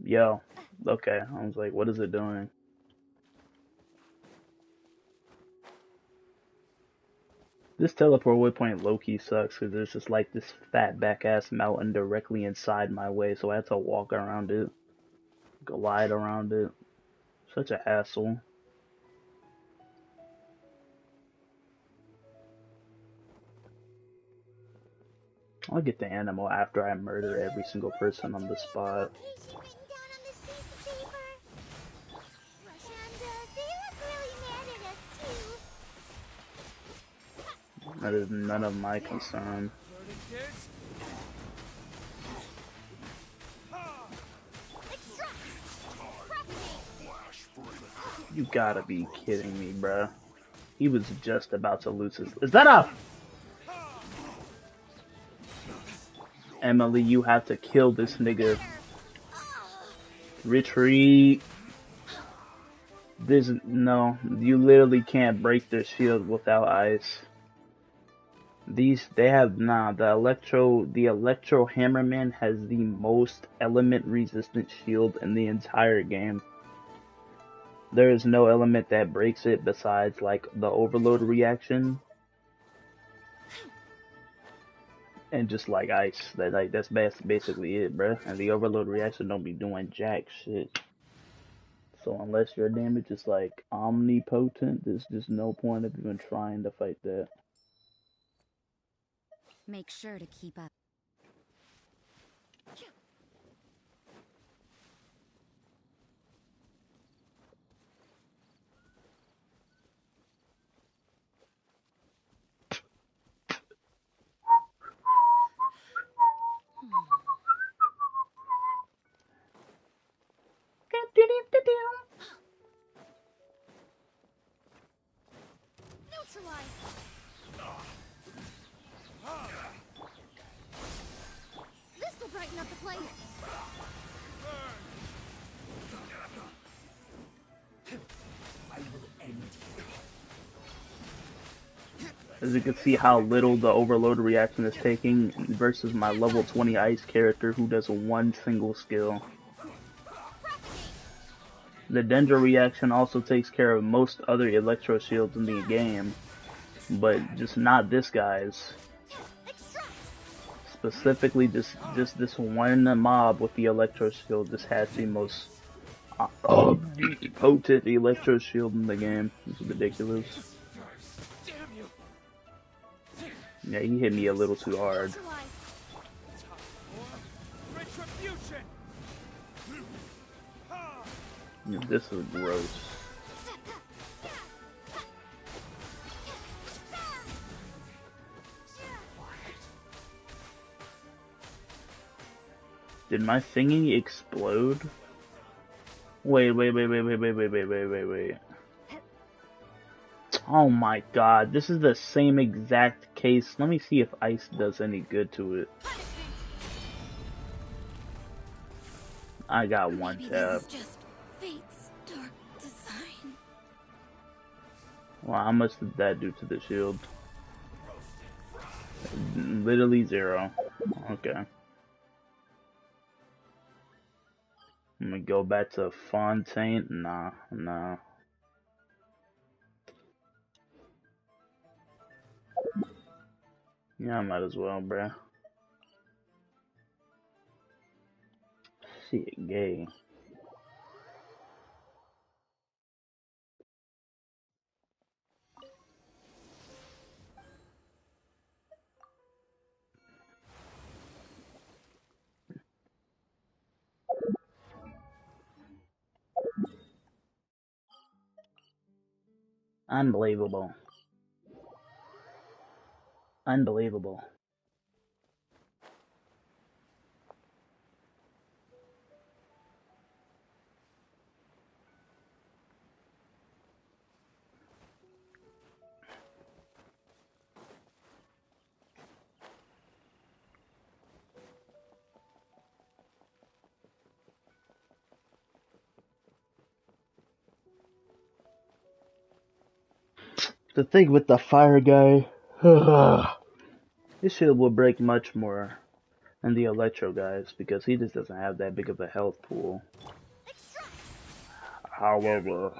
Yo, okay. I was like, what is it doing? This teleport waypoint low-key sucks because there's just like this fat back-ass mountain directly inside my way, so I had to walk around it, glide around it. Such a hassle. I'll get the animal after I murder every single person on the spot. That is none of my concern. You gotta be kidding me, bruh. He was just about to lose his... Is that a... Emily, you have to kill this nigga. Retreat. There's no, you literally can't break their shield without ice. They have, the Electro Hammerman has the most element resistant shield in the entire game. There is no element that breaks it besides like the overload reaction and just like ice. That's basically it, bruh. And the overload reaction don't be doing jack shit. So unless your damage is like omnipotent, there's just no point of even trying to fight that. Make sure to keep up. This'll brighten up the place. I will end As you can see how little the overload reaction is taking versus my level 20 ice character who does one single skill. The Dendro reaction also takes care of most other electro shields in the game, but just not this guy's. Specifically, just this one mob with the electro shield just has the most potent electro shield in the game. It's ridiculous. Yeah, he hit me a little too hard. Yeah, this is gross. Did my thingy explode? Wait. Oh my god, this is the same exact case. Let me see if ice does any good to it. I got one tap. Well, how much did that do to the shield? Literally 0. Okay. I'm gonna go back to Fontaine. Nah. Yeah, I might as well, bruh. Shit, gay. Unbelievable. Unbelievable. The thing with the fire guy, his shield will break much more than the electro guys because he just doesn't have that big of a health pool. However,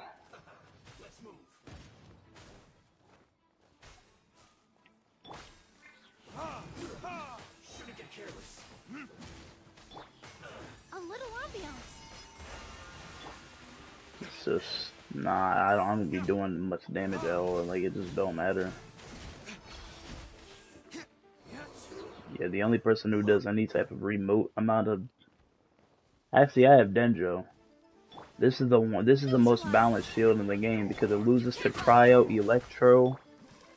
A little ambiance. it's just I don't be doing much damage at all. Like it just don't matter. Yeah, the only person who does any type of remote amount of. Actually, I have Dendro. This is the one. This is the most balanced shield in the game because it loses to Cryo, Electro,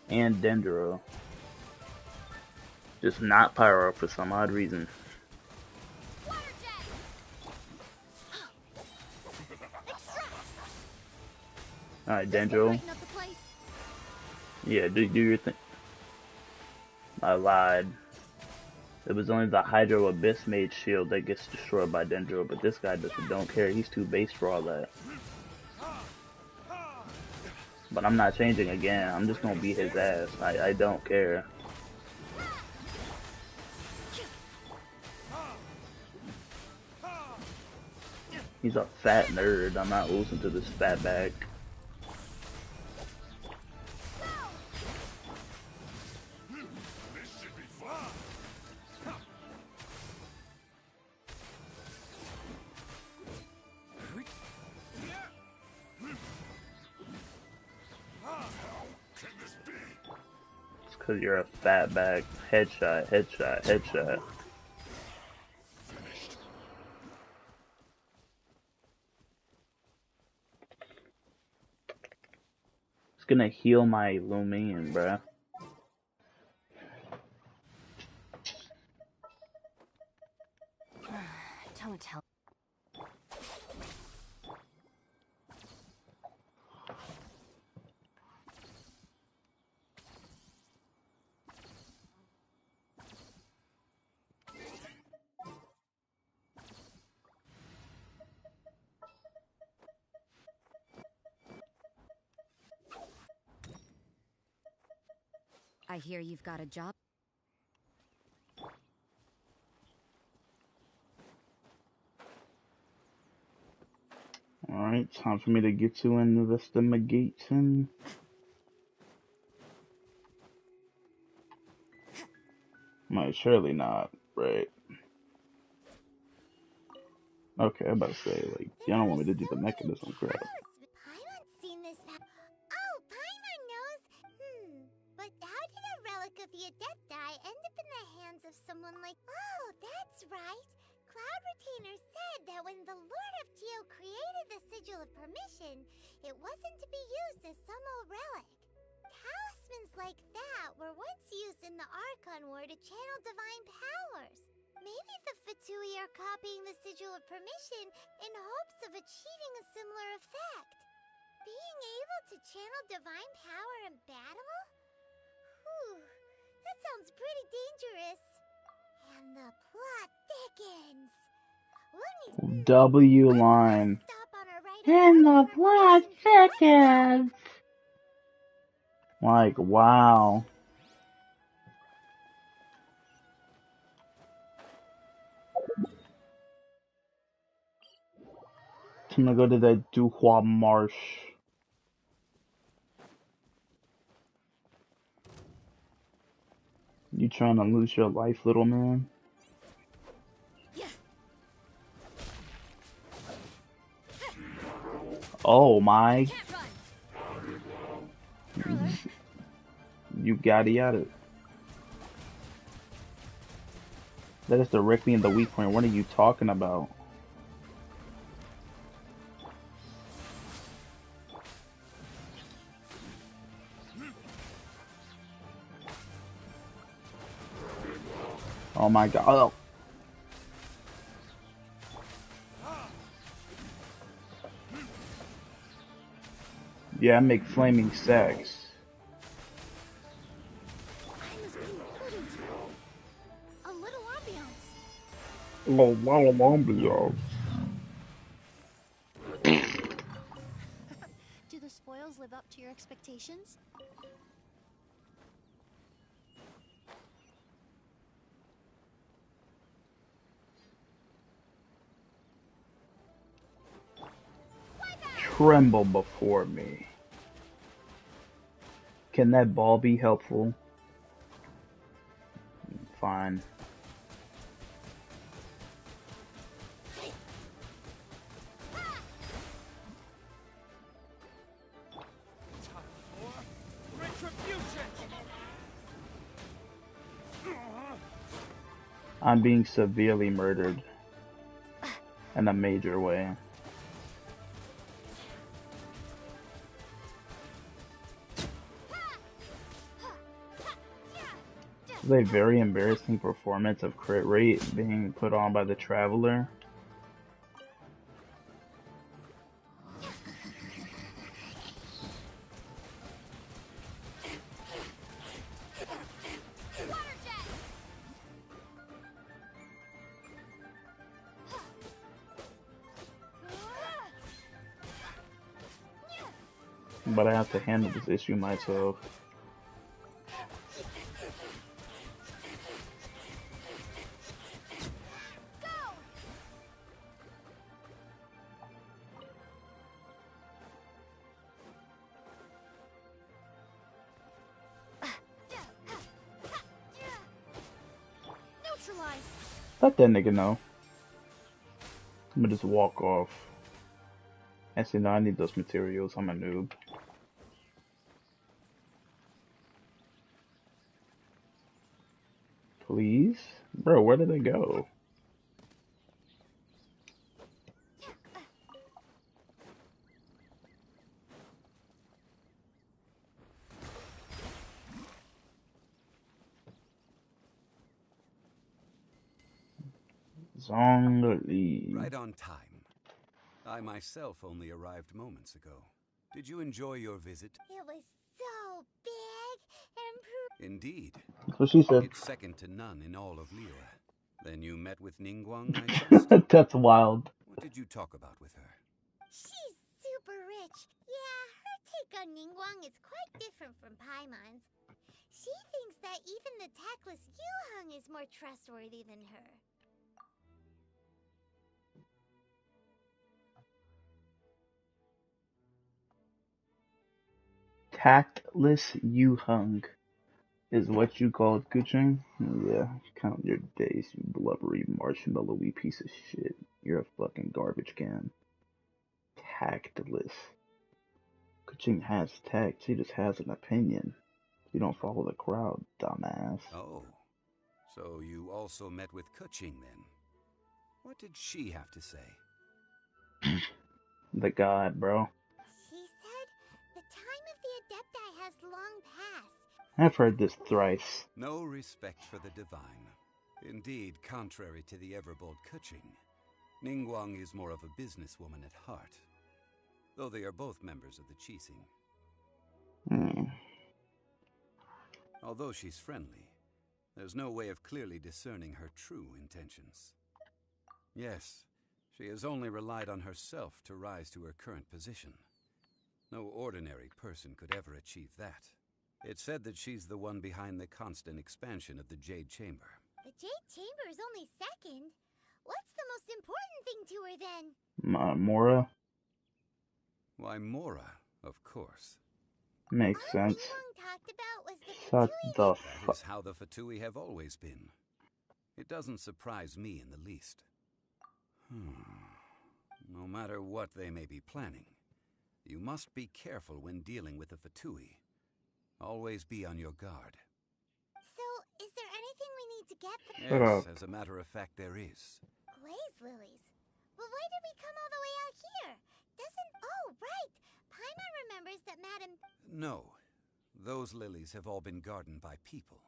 and Dendro. Just not Pyro for some odd reason. Alright, Dendro. Yeah, do your thing. I lied. It was only the Hydro Abyss Mage shield that gets destroyed by Dendro, but this guy don't care. He's too base for all that. but I'm not changing again. I'm just gonna beat his ass. I don't care. He's a fat nerd. I'm not losing to this fat bag. It's cause you're a fat bag. Headshot, headshot, headshot. It's gonna heal my Lumion, bruh. Don't tell. I hear you've got a job. Alright, time for me to get to investigating. Might surely not, right? Okay, I'm about to say, like, you don't want me to do the mechanism crap. Paimon's seen this. Oh, Paimon knows. But how did a relic of the Adepti end up in the hands of someone like? Oh, that's right. Cloud Retainer said that when the Lord of Geo created the Sigil of Permission, it wasn't to be used as some old relic. Talismans like that were once used in the Archon War to channel divine powers. Maybe the Fatui are copying the Sigil of Permission in hopes of achieving a similar effect. Being able to channel divine power in battle? Whew, that sounds pretty dangerous. And the plot thickens. W line. And the plot thickens. Like, wow. I'm gonna go to the Duhua Marsh. You trying to lose your life, little man? Oh my. You got it. That is directly in the weak point. What are you talking about? Oh my god. Oh. Yeah, I make flaming sex. A little ambiance. Do the spoils live up to your expectations? Tremble before me. Can that ball be helpful? Fine. I'm being severely murdered. In a major way. It's a very embarrassing performance of crit rate being put on by the Traveler. But I have to handle this issue myself. Let that nigga know. I'm gonna just walk off. Actually, no, I need those materials. I'm a noob. Please? Bro, where did they go? Zhongli. Right on time. I myself only arrived moments ago. Did you enjoy your visit? It was so big and Indeed. That's what she said. It's second to none in all of Liyue. Then you met with Ningguang, I trust? That's wild. What did you talk about with her? she's super rich. Yeah, her take on Ningguang is quite different from Paimon's. She thinks that even the tactless Yuheng is more trustworthy than her. Tactless Yuheng is what you called Kuching? Yeah, count your days, you blubbery marshmallowy piece of shit. You're a fucking garbage can. Tactless. Kuching has tact, she just has an opinion. You don't follow the crowd, dumbass. Oh, so you also met with Keqing then? What did she have to say? The god, bro. She said the time of the Adepti has long passed. I've heard this thrice. No respect for the divine. Indeed, contrary to the ever-bold Keqing, Ningguang is more of a businesswoman at heart, though they are both members of the Qixing. Although she's friendly, there's no way of clearly discerning her true intentions. Yes, she has only relied on herself to rise to her current position. No ordinary person could ever achieve that. It's said that she's the one behind the constant expansion of the Jade Chamber. The Jade Chamber is only second. What's the most important thing to her then? Mora? Why, Mora, of course. Makes sense. Talked about was the Shut the That fuck. is how the Fatui have always been. It doesn't surprise me in the least. No matter what they may be planning, you must be careful when dealing with the Fatui. Always be on your guard. So, is there anything we need to get for Shut Yes, up. as a matter of fact, there is. Glaze lilies? Well, why did we come all the way out here? Doesn't... Oh, right! Paimon remembers that Madam... No. Those lilies have all been gardened by people.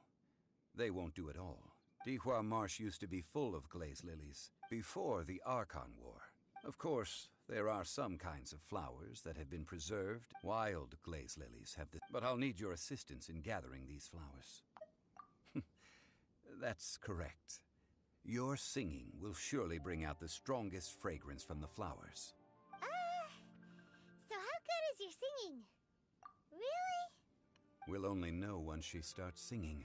They won't do it all. Dihua Marsh used to be full of glaze lilies before the Archon War. Of course, there are some kinds of flowers that have been preserved. Wild glaze lilies have the... But I'll need your assistance in gathering these flowers. That's correct. Your singing will surely bring out the strongest fragrance from the flowers. So how good is your singing? Really? We'll only know once she starts singing.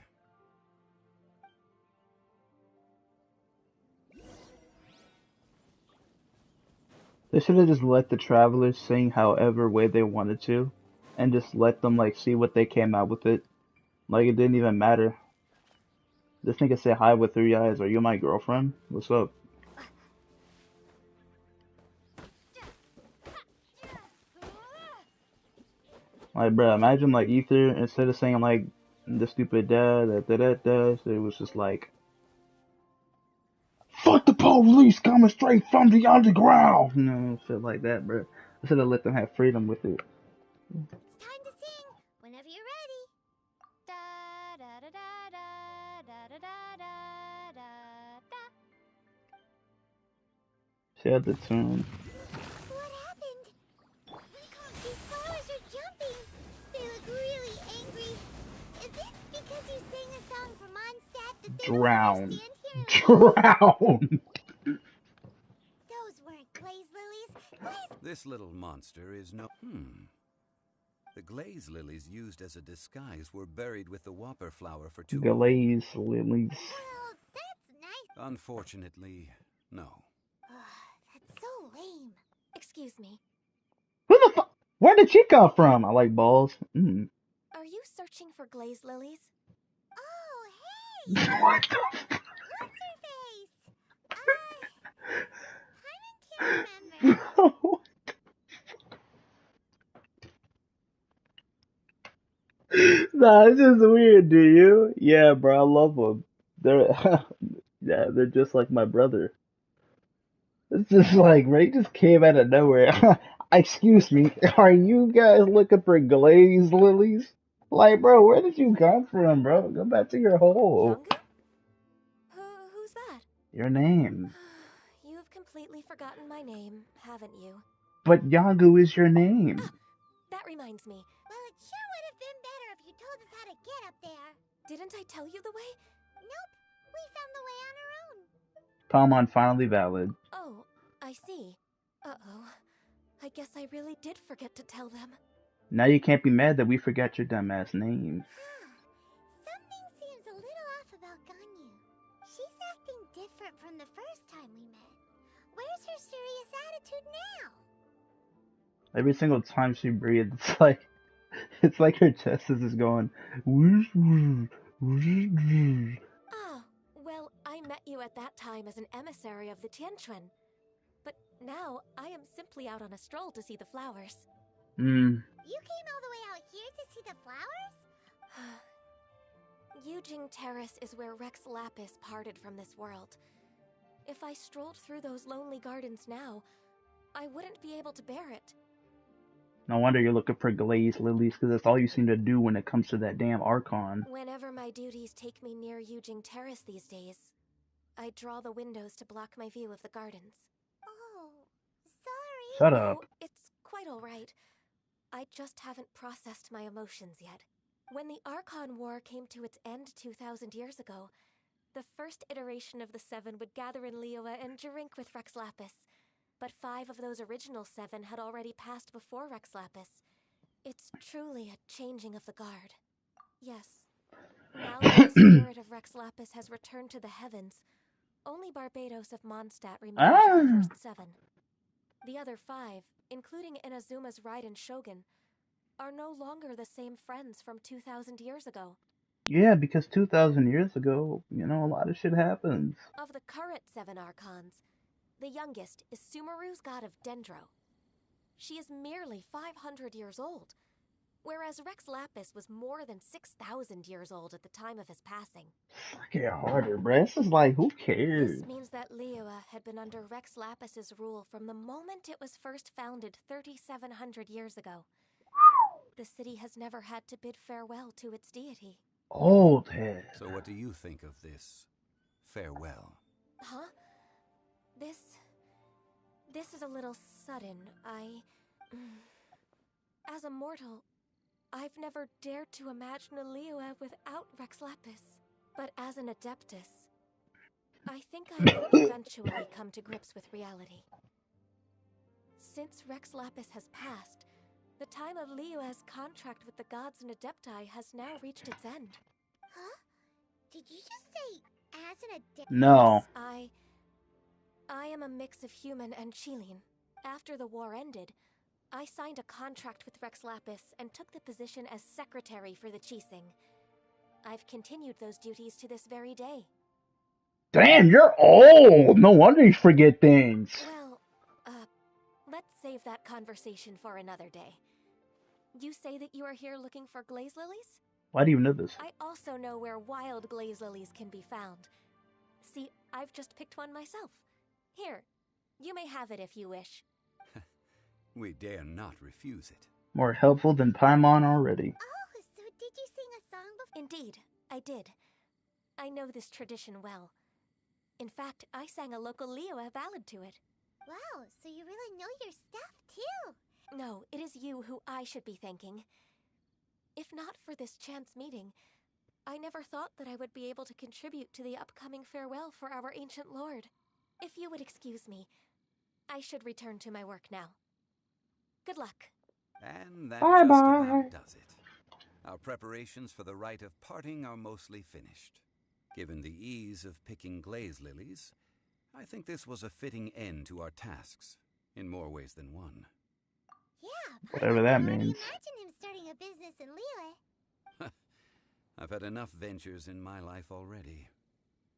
They should have just let the travelers sing however way they wanted to, and just let them like see what they came out with it. Like it didn't even matter. This nigga said hi with 3 eyes. Are you my girlfriend? What's up? Like, bruh, imagine like Ether instead of saying like the stupid it was just like, fuck the police coming straight from the underground. No shit like that, bruh. I should have let them have freedom with it. It's time to sing. Whenever you're ready. Da da da da da da da da da da. She had the tune. What happened? These flowers are jumping. They look really angry. Is it because you sang a song for Mondstadt that they Drown. don't understand here? Drown. Those weren't glaze lilies. This little monster is no... The glaze lilies used as a disguise were buried with the whopper flower for 2 months. Glaze lilies. Well, that's nice. Unfortunately, no. That's so lame. Excuse me. Who the fuck? Where did she come from? I like balls. Mm. Are you searching for glaze lilies? Oh, hey! What the What's her face? I can't remember. fuck? Nah, it's just weird, do you? Yeah, bro, I love them. They're, yeah, they're just like my brother. It's just like Ray just came out of nowhere. Excuse me, are you guys looking for glazed lilies? Like, bro, where did you come from, bro? Go back to your hole. Yongu? Who's that? Your name. You have completely forgotten my name, haven't you? But Yagu is your name. That reminds me. Well, it sure would have been better if you told us how to get up there. Didn't I tell you the way? Nope, we found the way on our own. Palmon finally valid. Oh, I see. Uh-oh. I guess I really did forget to tell them. Now you can't be mad that we forgot your dumbass name. Something seems a little off about Ganyu. She's acting different from the first time we met. Where's her serious attitude now? Every single time she breathes, it's like her chest is just going. Whoosh, whoosh, whoosh, whoosh. Ah, well, I met you at that time as an emissary of the Tianquan. But now, I am simply out on a stroll to see the flowers. Hmm. You came all the way out here to see the flowers? Yujing Terrace is where Rex Lapis parted from this world. If I strolled through those lonely gardens now, I wouldn't be able to bear it. No wonder you're looking for glazed lilies, because that's all you seem to do when it comes to that damn Archon. Whenever my duties take me near Yujing Terrace these days, I draw the windows to block my view of the gardens. Oh, sorry. Shut up. Oh, it's quite all right. I just haven't processed my emotions yet. When the Archon War came to its end 2,000 years ago, the first iteration of the Seven would gather in Liyue and drink with Rex Lapis. But 5 of those original 7 had already passed before Rex Lapis. It's truly a changing of the guard. Yes. Now that the spirit of Rex Lapis has returned to the heavens, only Barbados of Mondstadt remains of the first 7. The other 5, including Inazuma's Raiden Shogun, are no longer the same friends from 2,000 years ago. Yeah, because 2,000 years ago, a lot of shit happens. Of the current 7 Archons, the youngest is Sumeru's god of Dendro. She is merely 500 years old, whereas Rex Lapis was more than 6,000 years old at the time of his passing. Fuck it harder, bruh. This is like, who cares? This means that Liyue had been under Rex Lapis's rule from the moment it was first founded 3,700 years ago. The city has never had to bid farewell to its deity. Old head. So what do you think of this farewell? Huh? This is a little sudden. As a mortal, I've never dared to imagine a Liyue without Rex Lapis. But as an Adeptus, I think I will eventually come to grips with reality. Since Rex Lapis has passed, the time of Liyue's contract with the gods and Adepti has now reached its end. Huh? Did you just say as an Adeptus? No. Yes, I am a mix of human and Qilin. After the war ended, I signed a contract with Rex Lapis and took the position as secretary for the Qixing. I've continued those duties to this very day. Damn, you're old! No wonder you forget things. Well, let's save that conversation for another day. You say that you are here looking for glaze lilies? Why do you know this? I also know where wild glaze lilies can be found. See, I've just picked one myself. Here, you may have it if you wish. We dare not refuse it. More helpful than Paimon already. Oh, so did you sing a song before? Indeed, I did. I know this tradition well. In fact, I sang a local Liyue ballad to it. Wow, so you really know your stuff, too. No, it is you who I should be thanking. If not for this chance meeting, I never thought that I would be able to contribute to the upcoming farewell for our ancient lord. If you would excuse me, I should return to my work now. Good luck. And that Bye just bye. about does it. Our preparations for the rite of parting are mostly finished. Given the ease of picking glaze lilies, I think this was a fitting end to our tasks, in more ways than one. Yeah, Whatever that means. imagine him starting a business in Liyue. I've had enough ventures in my life already.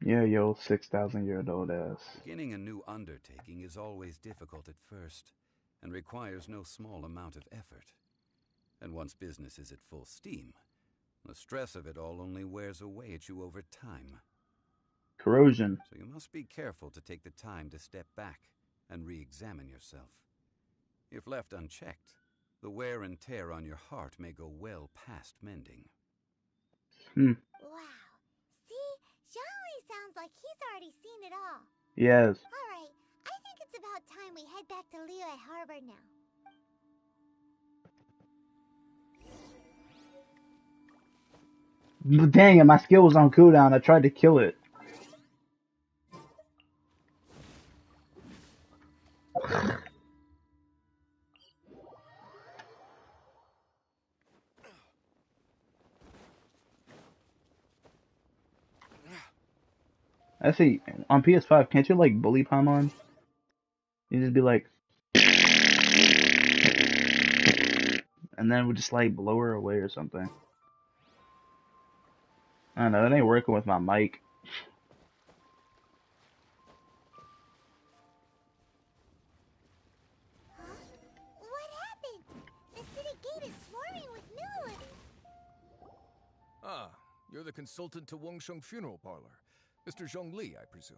Yeah, yo, 6,000-year-old ass. Beginning a new undertaking is always difficult at first, and requires no small amount of effort. And once business is at full steam, the stress of it all only wears away at you over time. Corrosion. So you must be careful to take the time to step back and re-examine yourself. If left unchecked, the wear and tear on your heart may go well past mending. Wow. See? Zhongli sounds like he's already seen it all. Yes. Alright, I think it's about time we head back to Liyue Harbor now. Dang it, my skill was on cooldown. I tried to kill it. I see, on PS5, can't you like bully Paimon? You just be like, and then it would just like blow her away or something. I don't know, it ain't working with my mic. What happened? The city gate is swarming with Millilith. Ah, you're the consultant to Wengsheng Funeral Parlor. Mr. Zhongli, I presume.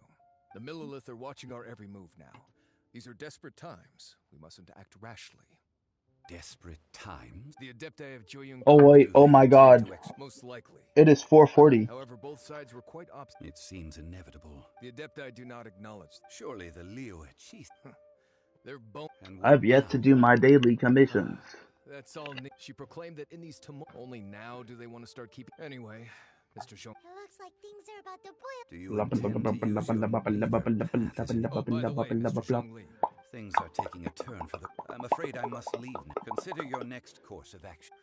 The Millilith are watching our every move now. These are desperate times. We mustn't act rashly. Desperate times? The Adepti of Joyun. Oh wait, oh my god. Most likely. It is 4:40. However, both sides were quite opposite. It seems inevitable. The Adepti do not acknowledge. Surely the Liyue chief. They're bone. I've yet to do my daily commissions. That's all. She proclaimed that in these only now do they want to start keeping. Anyway, Mr. Zhong. It looks like things are about to boil. Do you intend to use your Things are taking a turn for the... I'm afraid I must leave now. Consider your next course of action.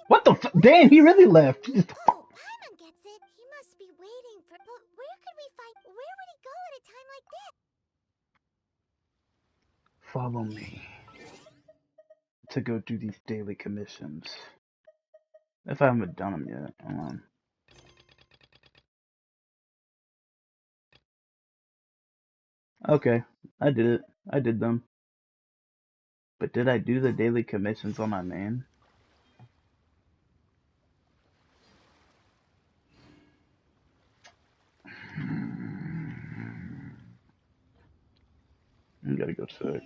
What the damn, he really left. Oh, Paimon gets it. He must be waiting for... But where could we find... Where would he go at a time like this? Follow me to go do these daily commissions. If I haven't done them yet. Okay, I did it. I did them. But did I do the daily commissions on my main? I gotta go check.